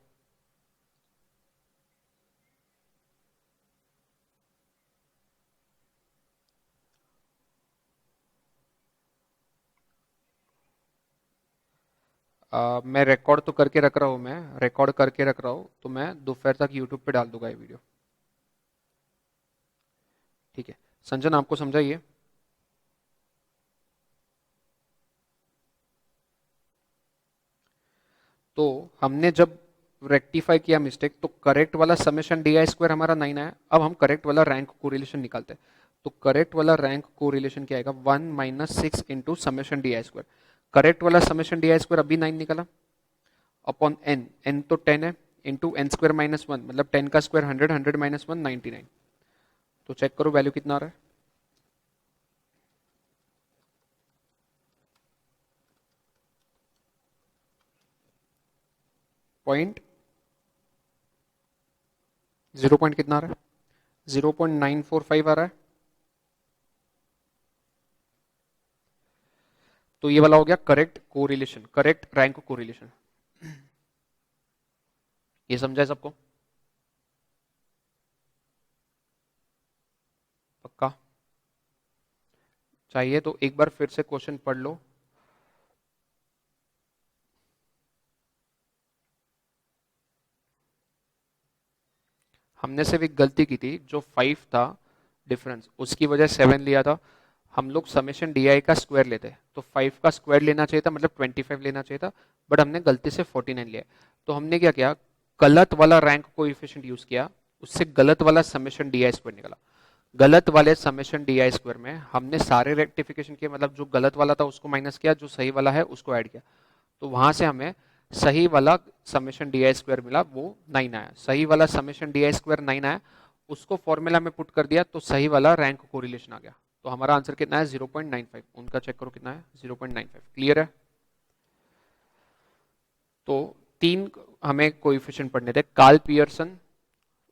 मैं रिकॉर्ड तो करके रख रहा हूँ, मैं रिकॉर्ड करके रख रहा हूँ, तो मैं दोपहर तक यूट्यूब पे डाल दूंगा ये वीडियो। ठीक है, संजन आपको समझाइए। तो हमने जब रेक्टिफाई किया मिस्टेक, तो करेक्ट वाला समेशन डी आई स्क्वायर हमारा 9 आया। अब हम करेक्ट वाला रैंक कोरिलेशन निकालते हैं। तो करेक्ट वाला रैंक कोरिलेशन क्या आएगा, 1 - 6 into summation D I square. Correct वाला समेशन डी आई स्क्वायर अभी 9 निकला, अपॉन एन, एन तो 10 है, इंटू एन स्क्वायर -1, मतलब 10 का स्क्वायर 100, 100 -1 99। तो चेक करो वैल्यू कितना आ रहा है, 0 पॉइंट कितना आ रहा है, 0.945 आ रहा है। तो ये वाला हो गया correct correlation, correct rank correlation. ये समझा है सबको? पक्का? चाहिए तो एक बार फिर से क्वेश्चन पढ़ लो। हमने सिर्फ एक गलती की थी, जो 5 था डिफरेंस, उसकी वजह 7 लिया था। हम लोग समेशन डी आई का स्क्वायर लेते हैं, तो 5 का स्क्वायर लेना चाहिए था, मतलब 25 लेना चाहिए था, बट हमने गलती से 49 लिया। तो हमने क्या किया, गलत वाला रैंक कोएफिशिएंट यूज किया, उससे गलत वाला समेशन डी आई स्क्वायर निकला। गलत वाले समेशन डी आई स्क्वायर में हमने सारे रेक्टिफिकेशन किए, मतलब जो गलत वाला था उसको माइनस किया, जो सही वाला है उसको ऐड किया। तो वहां से हमें सही वाला समेशन डी आई स्क्वायर मिला, वो 9 आया। सही वाला समेशन डी आई स्क्वायर 9 आया, उसको फॉर्मूला में पुट कर दिया तो सही वाला रैंक कोरिलेशन आ गया। तो हमारा आंसर कितना है, 0.95। उनका चेक करो कितना है, 0.95। क्लियर है? तो 3 हमें कोएफिशिएंट पढ़ने थे, कार्ल पियर्सन,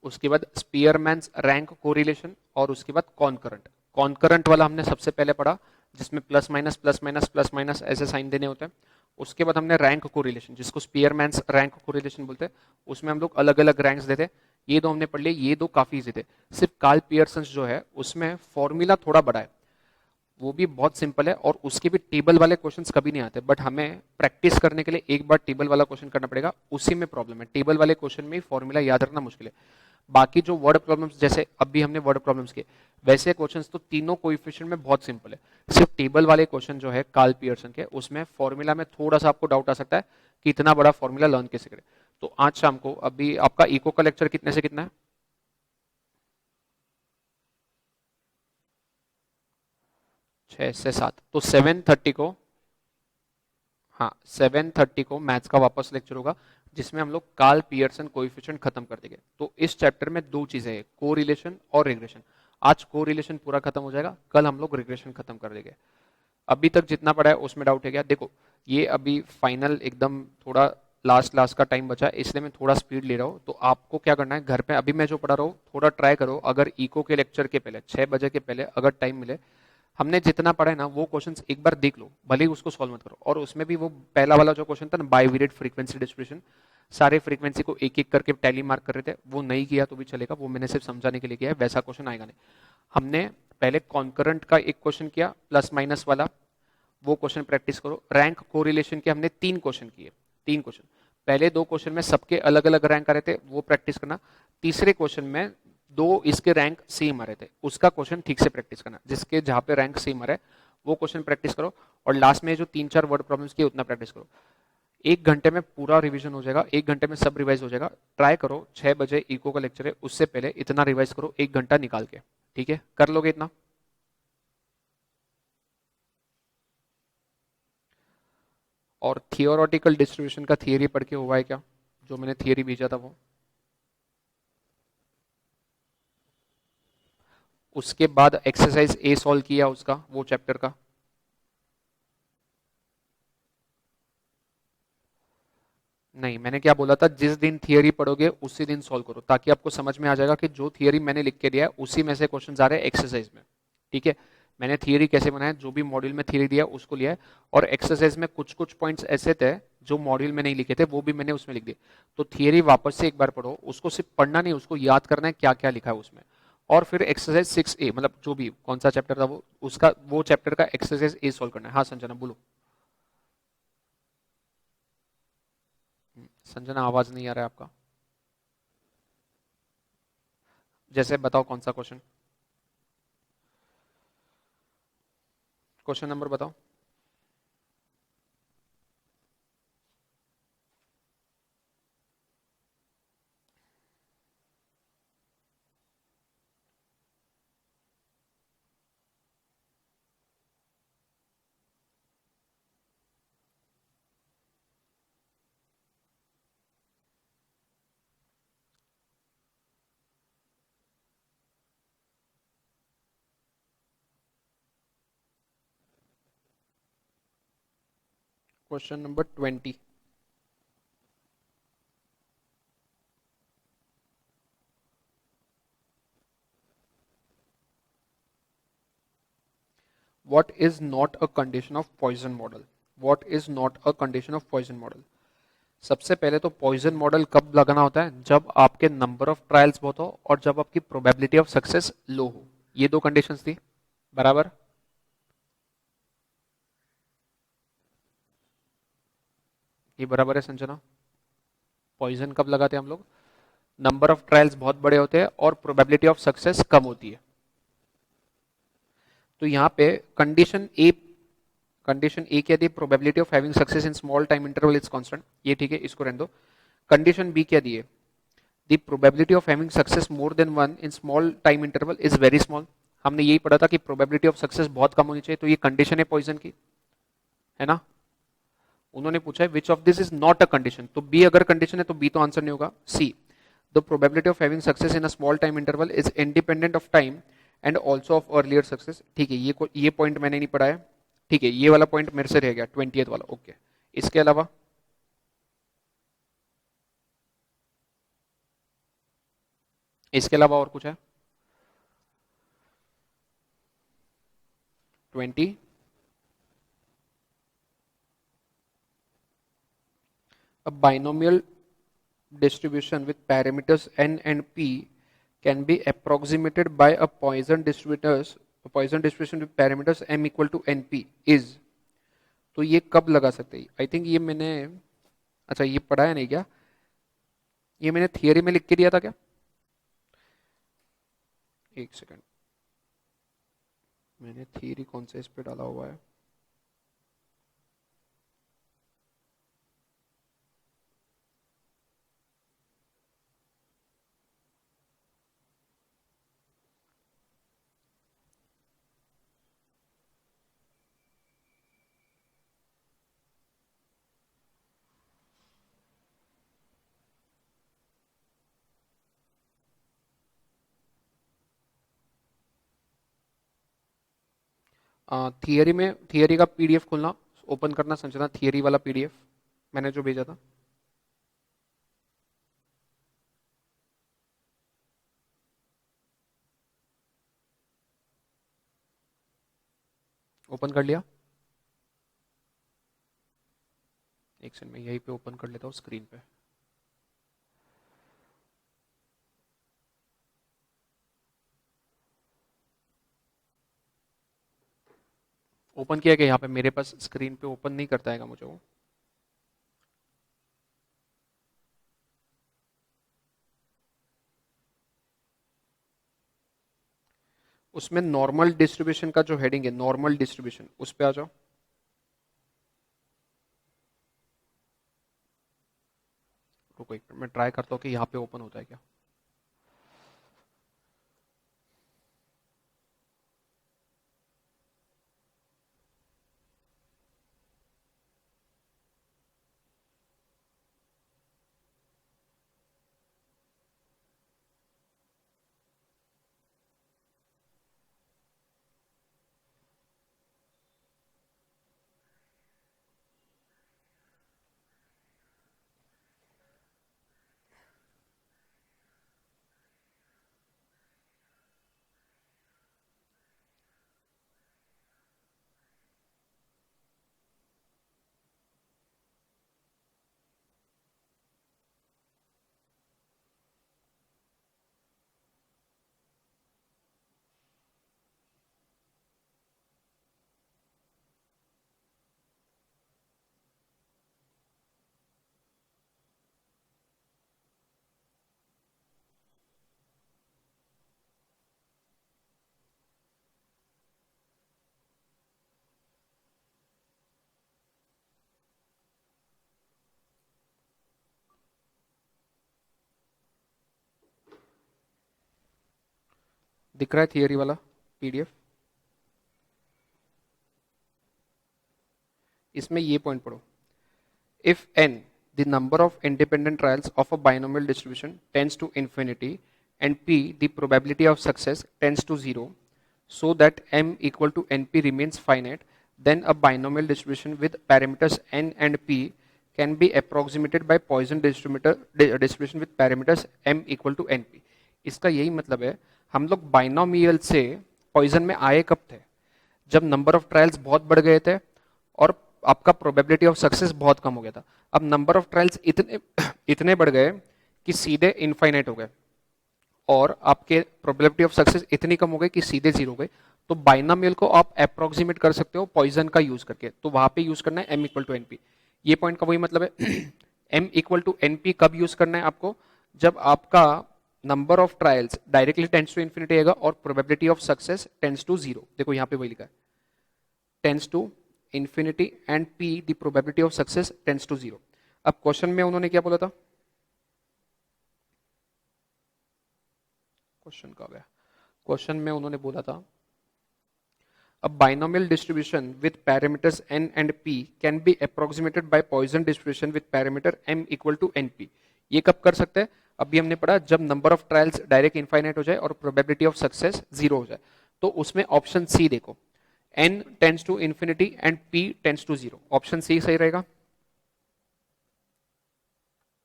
उसके बाद स्पीयरमैन्स रैंक कोरिलेशन, और उसके बाद कॉनकरेंट। कॉनकरेंट वाला हमने सबसे पहले पढ़ा, जिसमें plus minus plus minus plus minus ऐसे साइन देने होते हैं। उसके बाद हमने रैंक कोरिलेशन, जिसको स्पीयरमैन्स रैंक कोरिलेशन बोलते हैं, उसमें हम लोग अलग अलग रैंक्स देते हैं। ये दो हमने पढ़ लिए, ये दो काफी इजी थे। सिर्फ कार्ल पियर्सन जो है उसमें फॉर्मूला थोड़ा बड़ा है, वो भी बहुत सिंपल है, और उसके भी टेबल वाले क्वेश्चंस कभी नहीं आते, बट हमें प्रैक्टिस करने के लिए एक बार टेबल वाला क्वेश्चन करना पड़ेगा, उसी में प्रॉब्लम है। टेबल वाले क्वेश्चन में फॉर्मूला याद रखना मुश्किल है। बाकी जो वर्ड प्रॉब्लम्स, जैसे अभी हमने वर्ड प्रॉब्लम्स किए, वैसे क्वेश्चंस तो तीनों कोएफिशिएंट में बहुत सिंपल है। सिर्फ टेबल वाले क्वेश्चन जो है कार्ल पियर्सन के, उसमें फॉर्मूला में थोड़ा सा आपको डाउट आ सकता है कि इतना बड़ा फॉर्मूला लर्न कैसे करें। तो आज शाम को, अभी आपका इको का लेक्चर कितने से कितना है? 6 से 7, तो 7:30 को, हाँ 7:30 को मैथ्स का वापस लेक्चर होगा, जिसमें हम लोग कार्ल पियर्सन कोएफिशिएंट खत्म कर देंगे। तो इस चैप्टर में दो चीजें हैं, कोरिलेशन और रिग्रेशन। आज कोरिलेशन पूरा खत्म हो जाएगा, कल हम लोग रिग्रेशन खत्म कर देंगे। अभी तक जितना पढ़ा है उसमें डाउट है क्या? देखो, ये अभी फाइनल एकदम थोड़ा लास्ट लास्ट का टाइम बचा है, इसलिए मैं थोड़ा स्पीड ले रहा हूँ। तो आपको क्या करना है, घर पे अभी मैं जो पढ़ा रहा हूँ थोड़ा ट्राई करो, अगर इको के लेक्चर के पहले 6 बजे के पहले अगर टाइम मिले, हमने जितना पढ़ा है ना वो क्वेश्चंस एक बार देख लो, भले ही उसको सॉल्व मत करो। और उसमें भी वो पहला वाला जो क्वेश्चन था ना, बाइवेरिएट फ्रीक्वेंसी डिस्ट्रीब्यूशन, सारे फ्रीक्वेंसी को एक एक करके टैली मार्क कर रहे थे, वो नहीं किया तो भी चलेगा, वो मैंने सिर्फ समझाने के लिए किया है, वैसा क्वेश्चन आएगा नहीं। हमने पहले कॉन्करेंट का एक क्वेश्चन किया प्लस माइनस वाला, वो क्वेश्चन प्रैक्टिस करो। रैंक कोरिलेशन के हमने 3 क्वेश्चन किए, 3 क्वेश्चन। पहले 2 क्वेश्चन में सबके अलग अलग रैंक आ रहे थे, वो प्रैक्टिस करना। तीसरे क्वेश्चन में 2 इसके रैंक सेम आ रहे थे, उसका क्वेश्चन ठीक से प्रैक्टिस करना, जिसके जहां पे रैंक सेम आ रहा है वो क्वेश्चन प्रैक्टिस करो। और लास्ट में जो 3-4 वर्ड प्रॉब्लम्स किए उतना प्रैक्टिस करो। 1 घंटे में पूरा रिवीजन हो जाएगा, 1 घंटे में सब रिवाइज हो जाएगा। ट्राई करो 6 बजे इको का लेक्चर है, उससे पहले इतना रिवाइज करो 1 घंटा निकाल के, ठीक है? कर लोगे इतना? और थियोरेटिकल डिस्ट्रीब्यूशन का थियरी पढ़ के हुआ है क्या, जो मैंने थियरी भेजा था वो? उसके बाद एक्सरसाइज ए सॉल्व किया उसका, वो चैप्टर का? नहीं, मैंने क्या बोला था, जिस दिन थियरी पढ़ोगे उसी दिन सॉल्व करो, ताकि आपको समझ में आ जाएगा कि जो थियरी मैंने लिख के दिया है उसी में से क्वेश्चन आ रहे हैं एक्सरसाइज में, ठीक है? मैंने थियरी कैसे बनाया, जो भी मॉड्यूल में थियरी दिया उसको लिया है, और एक्सरसाइज में कुछ कुछ पॉइंट्स ऐसे थे जो मॉड्यूल में नहीं लिखे थे, वो भी मैंने उसमें लिख दिए। तो थियरी वापस से एक बार पढ़ो, उसको सिर्फ पढ़ना नहीं, उसको याद करना है क्या क्या लिखा है उसमें। और फिर एक्सरसाइज 6A, मतलब जो भी कौन सा चैप्टर था वो, उसका वो चैप्टर का एक्सरसाइज ए सॉल्व करना है। हाँ संजना बोलो। संजना आवाज नहीं आ रहा है आपका, जैसे बताओ कौन सा क्वेश्चन, क्वेश्चन नंबर बताओ। Question number 20। What is not a condition of Poisson model? What is not a condition of Poisson model? सबसे पहले तो पॉइजन मॉडल कब लगाना होता है, जब आपके नंबर ऑफ ट्रायल्स बहुत हो और जब आपकी प्रोबेबिलिटी ऑफ सक्सेस लो हो। ये 2 कंडीशंस थी, बराबर? ये बराबर है संजना? पॉइजन कब लगाते हैं हम लोग? नंबर ऑफ ट्रायल्स बहुत बड़े होते हैं और प्रोबेबिलिटी ऑफ सक्सेस कम होती है। तो यहाँ पे कंडीशन ए क्या दी, probability of having success in small time interval is constant, ये ठीक है, इसको रहने दो। कंडीशन बी क्या दी है, the probability of having success more than one in small time interval is very small. हमने यही पढ़ा था कि प्रोबेबिलिटी ऑफ सक्सेस बहुत कम होनी चाहिए, तो ये कंडीशन है पॉइजन की, है ना? उन्होंने पूछा है which of this is not a condition, तो बी अगर कंडीशन है तो बी तो आंसर नहीं होगा। C, the probability of having success in a small time interval is independent of time and also of earlier success, ठीक है, ये पॉइंट मैंने नहीं पढ़ा है, ठीक है, ये वाला पॉइंट मेरे से रह गया 20th वाला, ओके। इसके अलावा और कुछ है? 20, a binomial distribution with parameters n and p can be approximated by a Poisson distribution with parameters m equal to np is, तो ये कब लगा सकते हैं? आई थिंक ये मैंने, अच्छा ये पढ़ा है नहीं क्या, ये मैंने थियरी में लिख के दिया था क्या? एक सेकंड, मैंने थियरी कौन से इस पे डाला हुआ है? थियरी में, थियरी का पीडीएफ खोलना, ओपन करना संजना, थियरी वाला पीडीएफ मैंने जो भेजा था। ओपन कर लिया? एक सेकंड में यहीं पे ओपन कर लेता हूँ स्क्रीन पे। ओपन किया गया यहाँ पे, मेरे पास स्क्रीन पे ओपन नहीं करता है मुझे वो। उसमें नॉर्मल डिस्ट्रीब्यूशन का जो हेडिंग है, नॉर्मल डिस्ट्रीब्यूशन, उस पे आ जाओ। रुको एक मिनट, मैं ट्राई करता हूँ कि यहाँ पे ओपन होता है क्या। दिख रहा है थियरी वाला पीडीएफ? इसमें ये पॉइंट पढ़ो। If n, the number of independent trials of a binomial distribution tends to infinity, and p, the probability of success tends to 0, so that m equal to np remains finite, then a binomial distribution with parameters n and p can be approximated by Poisson distribution with parameters m equal to np। इसका यही मतलब है, हम लोग बाइनोमियल से पॉइजन में आए कब थे? जब नंबर ऑफ ट्रायल्स बहुत बढ़ गए थे और आपका प्रोबेबिलिटी ऑफ सक्सेस बहुत कम हो गया था। अब नंबर ऑफ ट्रायल्स इतने इतने बढ़ गए कि सीधे इनफाइनाइट हो गए, और आपके प्रोबेबिलिटी ऑफ सक्सेस इतनी कम हो गई कि सीधे जीरो हो गए। तो बाइनोमियल को आप अप्रोक्सीमेट कर सकते हो पॉइजन का यूज करके, तो वहां पे यूज करना है m इक्वल टू एनपी। ये पॉइंट का वही मतलब है। m इक्वल टू एनपी कब यूज करना है आपको? जब आपका number of trials directly tends to infinity आएगा और probability of success tends to zero. देखो यहाँ पे वही लिखा है, tends to infinity and p, the probability of success tends to 0। अब क्वेश्चन में उन्होंने क्या बोला था? क्वेश्चन का गया, क्वेश्चन में उन्होंने बोला था a binomial distribution with parameters n and p can be approximated by Poisson distribution with parameter m equal to np। ये कब कर सकते हैं? अभी हमने पढ़ा जब number of trials direct infinite हो जाए और प्रोबेबिलिटी ऑफ सक्सेस जीरो हो जाए। तो उसमें ऑप्शन सी देखो, n tends to infinity and p tends to 0। Option C सही रहेगा,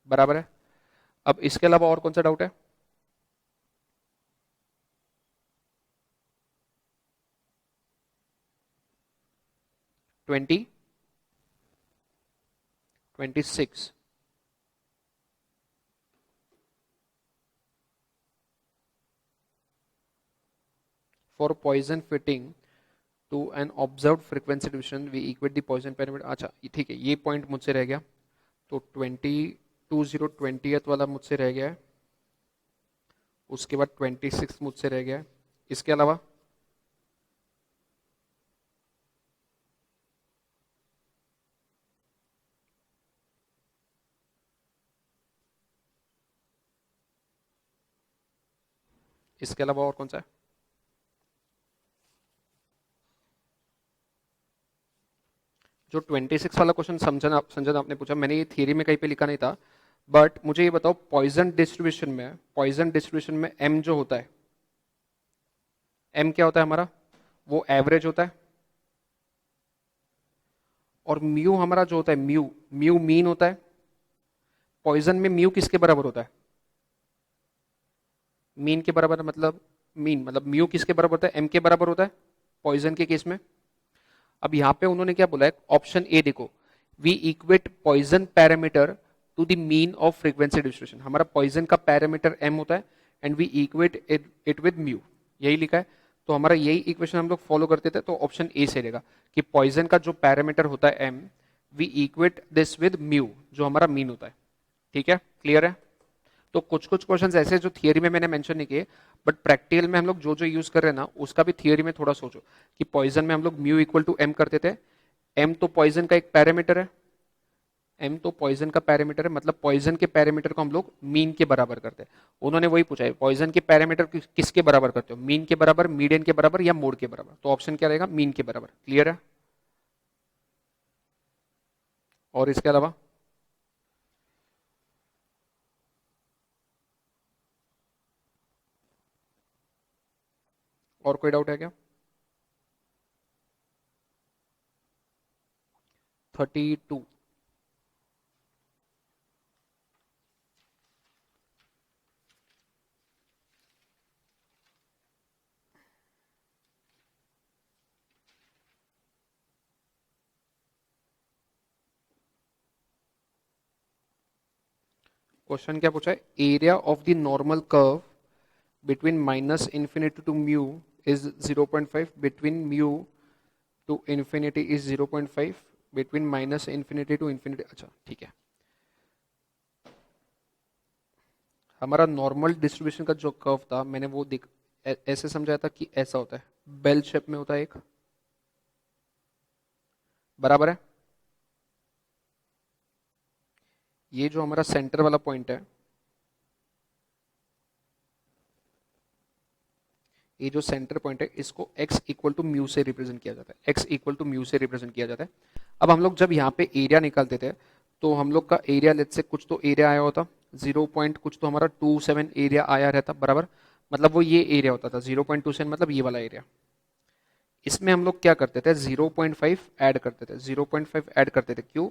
बराबर है। अब इसके अलावा और कौन सा डाउट है? Twenty 26 for Poisson fitting to an observed frequency distribution we equate the Poisson parameter। अच्छा ठीक है, ये पॉइंट मुझसे रह गया। तो 20 वाला मुझसे रह गया है, उसके बाद 26 मुझसे रह गया है। इसके अलावा और कौन सा है? जो 26 वाला क्वेश्चन संजन आपने पूछा, मैंने ये थियरी में कहीं पे लिखा नहीं था, बट मुझे ये बताओ पॉइजन डिस्ट्रीब्यूशन में m जो होता है, m क्या होता है हमारा? वो एवरेज होता है। और म्यू हमारा जो होता है, म्यू मीन होता है। पॉइजन में म्यू किसके बराबर होता है? मीन के बराबर, मतलब म्यू किसके बराबर होता है? m के बराबर होता है पॉइजन के केस में। अब यहां पे उन्होंने क्या बोला है, ऑप्शन ए देखो, we equate Poisson parameter to the mean of frequency distribution. हमारा पॉइजन का पैरामीटर m होता है and we equate it with mu, यही लिखा है। तो हमारा यही इक्वेशन हम लोग फॉलो करते थे, तो ऑप्शन ए से रहेगा कि पॉइजन का जो पैरामीटर होता है m, we equate this with mu, जो हमारा मीन होता है। ठीक है, क्लियर है? तो कुछ कुछ क्वेश्चंस ऐसे जो थियरी में मैंने मेंशन नहीं किए, बट प्रैक्टिकल में हम लोग जो जो यूज कर रहे हैं ना, उसका भी थियरी में थोड़ा सोचो कि पॉइजन में हम लोग म्यू इक्वल टू एम करते थे। एम तो पॉइजन का एक पैरामीटर है, एम तो पॉइजन का पैरामीटर है, मतलब पॉइजन के पैरामीटर को हम लोग मीन के बराबर करते हैं। उन्होंने वही पूछा है, पॉइजन के पैरामीटर किसके बराबर करते हो, मीन के बराबर, मीडियन के बराबर या मोड के बराबर? तो ऑप्शन क्या रहेगा, मीन के बराबर। क्लियर है? और इसके अलावा और कोई डाउट है क्या? 32। क्वेश्चन क्या पूछा है, area of the normal curve between minus infinity to mu is 0.5, between mu to infinity is 0.5, between minus infinity to infinity। अच्छा ठीक है, हमारा नॉर्मल डिस्ट्रीब्यूशन का जो कर्व था, मैंने वो ऐसे समझाया था कि ऐसा होता है, बेल शेप में होता है एक, बराबर है? ये जो हमारा सेंटर वाला पॉइंट है, ये जो सेंटर पॉइंट है, इसको x इक्वल टू म्यू से रिप्रेजेंट किया जाता है, x इक्वल टू म्यू से रिप्रेजेंट किया जाता है। अब हम लोग जब यहाँ पे एरिया निकालते थे, तो हम लोग का एरिया लेट्स से कुछ तो एरिया आया होता, 0 पॉइंट कुछ तो हमारा 27 एरिया आया रहता, बराबर? मतलब वो ये एरिया होता था 0.27, मतलब ये वाला एरिया। इसमें हम लोग क्या करते थे, 0.5 ऐड करते थे, 0.5 ऐड करते थे। क्यों?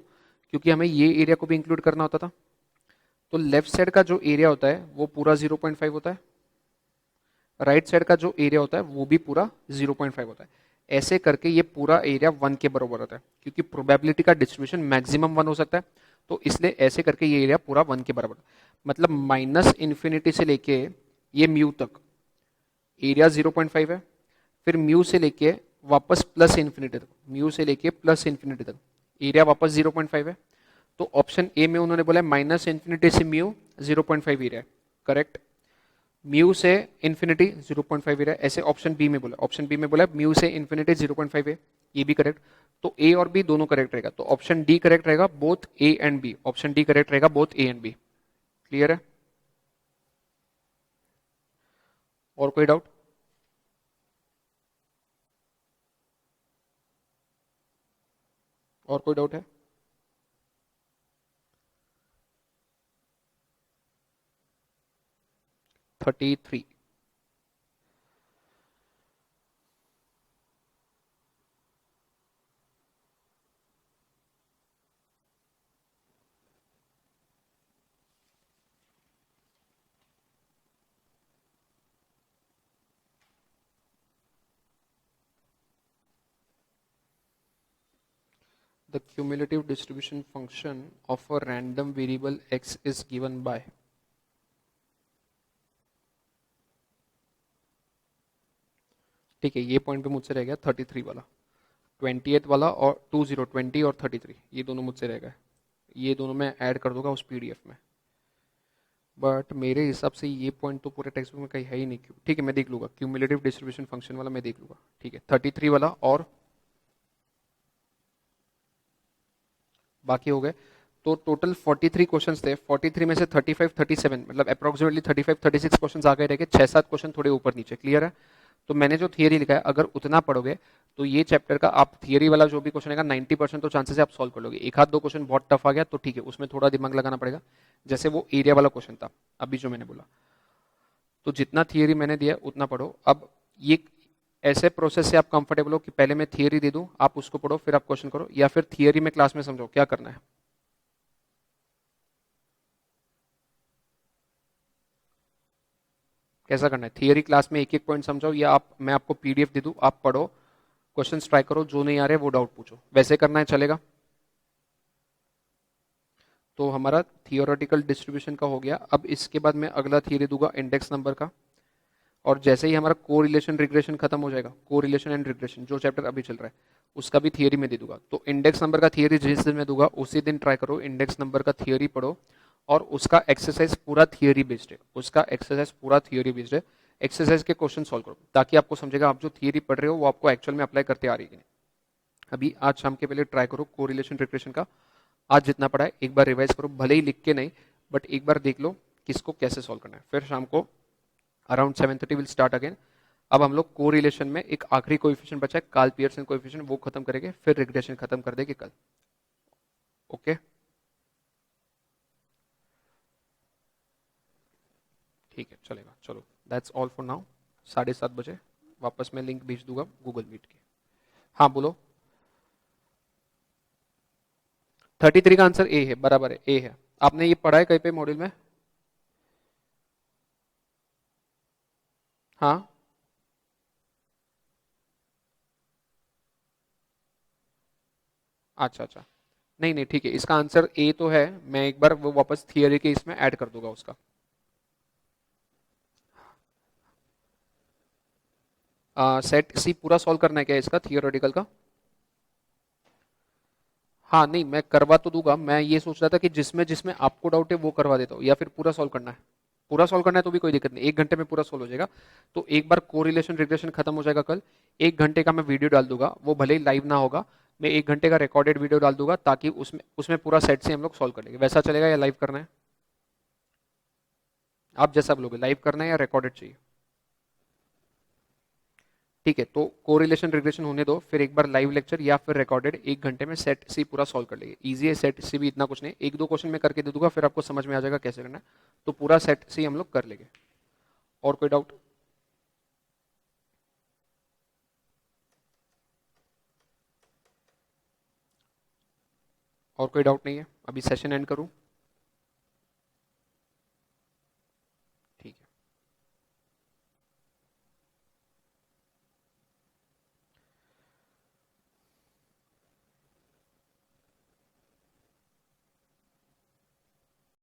क्योंकि हमें ये एरिया को भी इंक्लूड करना होता था। तो लेफ्ट साइड का जो एरिया होता है वो पूरा 0.5 होता है, राइट साइड का जो एरिया होता है वो भी पूरा 0.5 होता है। ऐसे करके ये पूरा एरिया 1 के बराबर होता है, क्योंकि प्रोबेबिलिटी का डिस्ट्रीब्यूशन मैक्सिमम 1 हो सकता है, तो इसलिए ऐसे करके ये एरिया पूरा 1 के बराबर। मतलब माइनस इन्फिनिटी से लेके ये म्यू तक एरिया 0.5 है, फिर म्यू से लेके वापस प्लस इन्फिनिटी तक, म्यू से लेके प्लस इन्फिनिटी तक एरिया वापस 0.5 है। तो ऑप्शन ए में उन्होंने बोला माइनस इन्फिनिटी से म्यू 0.5 एरिया है, करेक्ट? म्यू से इन्फिनिटी 0.5 एरिया, ऐसे ऑप्शन बी में बोला, ऑप्शन बी में बोला म्यू से इन्फिनिटी 0.5 है, ये भी करेक्ट। तो ए और बी दोनों करेक्ट रहेगा, तो ऑप्शन डी करेक्ट रहेगा, both A and B, option D correct रहेगा, both A and B. Clear है? और कोई डाउट? और कोई डाउट है? Thirty three. The cumulative distribution function of a random variable x is given by। ठीक है, ये पॉइंट पे मुझसे रह गया 33 वाला, 28 वाला, और 20 और 33 ये दोनों मुझसे रह गए। ये दोनों मैं ऐड कर दूंगा उस पीडीएफ में, बट मेरे हिसाब से ये पॉइंट तो पूरे टेक्स्ट बुक में कहीं है ही नहीं। ठीक है, मैं देख लूंगा, क्यूमुलेटिव डिस्ट्रीब्यूशन फंक्शन वाला मैं देख लूंगा। ठीक है, 33 वाला और बाकी हो गए। तो टोटल 43 क्वेश्चंस थे, 43 में से 35 37 मतलब अप्रोक्सीमेटली 35 36 क्वेश्चंस आ गए रह गए, 6-7 क्वेश्चन थोड़े ऊपर नीचे। क्लियर है? तो मैंने जो थियरी लिखा है, अगर उतना पढ़ोगे तो ये चैप्टर का आप थियरी वाला जो भी क्वेश्चन आएगा 90% तो चांसेस है आप सॉल्व कर लोगे। एक आध दो क्वेश्चन बहुत टफ आ गया तो ठीक है, उसमें थोड़ा दिमाग लगाना पड़ेगा, जैसे वो एरिया वाला क्वेश्चन था अभी जो मैंने बोला। तो जितना थियरी मैंने दिया उतना पढ़ो। अब ये ऐसे प्रोसेस से आप कंफर्टेबल हो कि पहले मैं थियरी दे दूं, आप उसको पढ़ो, फिर आप क्वेश्चन करो, या फिर थियरी में क्लास में समझो, क्या करना है? कैसा करना है? थियरी क्लास में एक एक पॉइंट समझाओ, या आप मैं आपको पीडीएफ दे दूं, आप पढ़ो, क्वेश्चन ट्राई करो, जो नहीं आ रहे वो डाउट पूछो, वैसे करना है, चलेगा? तो हमारा थियोरेटिकल डिस्ट्रीब्यूशन का हो गया। अब इसके बाद मैं अगला थियरी दूंगा इंडेक्स नंबर का, और जैसे ही हमारा को रिलेशन रिग्रेशन खत्म हो जाएगा, को रिलेशन एंड रिग्रेशन जो चैप्टर अभी चल रहा है उसका भी थियरी में दे दूंगा। तो इंडेक्स नंबर का थियरी जिस दिन मैं दूंगा उसी दिन ट्राई करो इंडेक्स नंबर का थियरी पढ़ो, और उसका एक्सरसाइज पूरा थियरी बेस्ड है, उसका एक्सरसाइज पूरा थियरी बेस्ड है। एक्सरसाइज के क्वेश्चन सॉल्व करो ताकि आपको समझेगा आप जो थियरी पढ़ रहे हो वो आपको एक्चुअल में अप्लाई करते आ रही है कि नहीं। अभी आज शाम के पहले ट्राई करो को रिलेशन रिग्रेशन का, आज जितना पढ़ा है एक बार रिवाइज करो, भले ही लिख के नहीं बट एक बार देख लो किसको कैसे सॉल्व करना है। फिर शाम को अराउंड 7:30 विल स्टार्ट अगेन। अब हम लोग को रिलेशन में एक आखिरी कोएफिशिएंट बचा है कार्ल पियर्सन कोएफिशिएंट, वो खत्म करेंगे, फिर रिग्रेशन खत्म कर देंगे कल। ओके ठीक है चलेगा, चलो दैट्स ऑल फॉर नाउ। 7:30 वापस मैं लिंक भेज दूंगा गूगल मीट की। हाँ बोलो। 33 का आंसर ए है, बराबर है, ए है। आपने ये पढ़ा है कहीं पे मॉड्यूल में? हाँ अच्छा अच्छा, नहीं नहीं ठीक है, इसका आंसर ए तो है। मैं एक बार वो वापस थियरी के इसमें ऐड कर दूंगा उसका। सेट सी पूरा सॉल्व करना है क्या इसका थियोरेटिकल का? हाँ नहीं मैं करवा तो दूंगा, मैं ये सोच रहा था कि जिसमें जिसमें आपको डाउट है वो करवा देता हूँ, या फिर पूरा सॉल्व करना है? पूरा सॉल्व करना है तो भी कोई दिक्कत नहीं, 1 घंटे में पूरा सॉल्व हो जाएगा। तो एक बार कोरिलेशन रिग्रेशन खत्म हो जाएगा कल, 1 घंटे का मैं वीडियो डाल दूंगा, वो भले ही लाइव ना होगा, मैं 1 घंटे का रिकॉर्डेड वीडियो डाल दूंगा ताकि उसमें उसमें पूरा सेट से हम लोग सॉल्व कर लेंगे। वैसा चलेगा या लाइव करना है? आप जैसा बोलोगे, लाइव करना है या रिकॉर्डेड चाहिए? ठीक है तो कोरिलेशन रिग्रेशन होने दो, फिर एक बार लाइव लेक्चर या फिर रिकॉर्डेड 1 घंटे में सेट सी पूरा सॉल्व कर लेंगे। इजी है सेट सी भी, इतना कुछ नहीं, 1-2 क्वेश्चन मैं करके दे दूंगा फिर आपको समझ में आ जाएगा कैसे करना है। तो पूरा सेट सी हम लोग कर लेंगे। और कोई डाउट? और कोई डाउट नहीं है? अभी सेशन एंड करूं?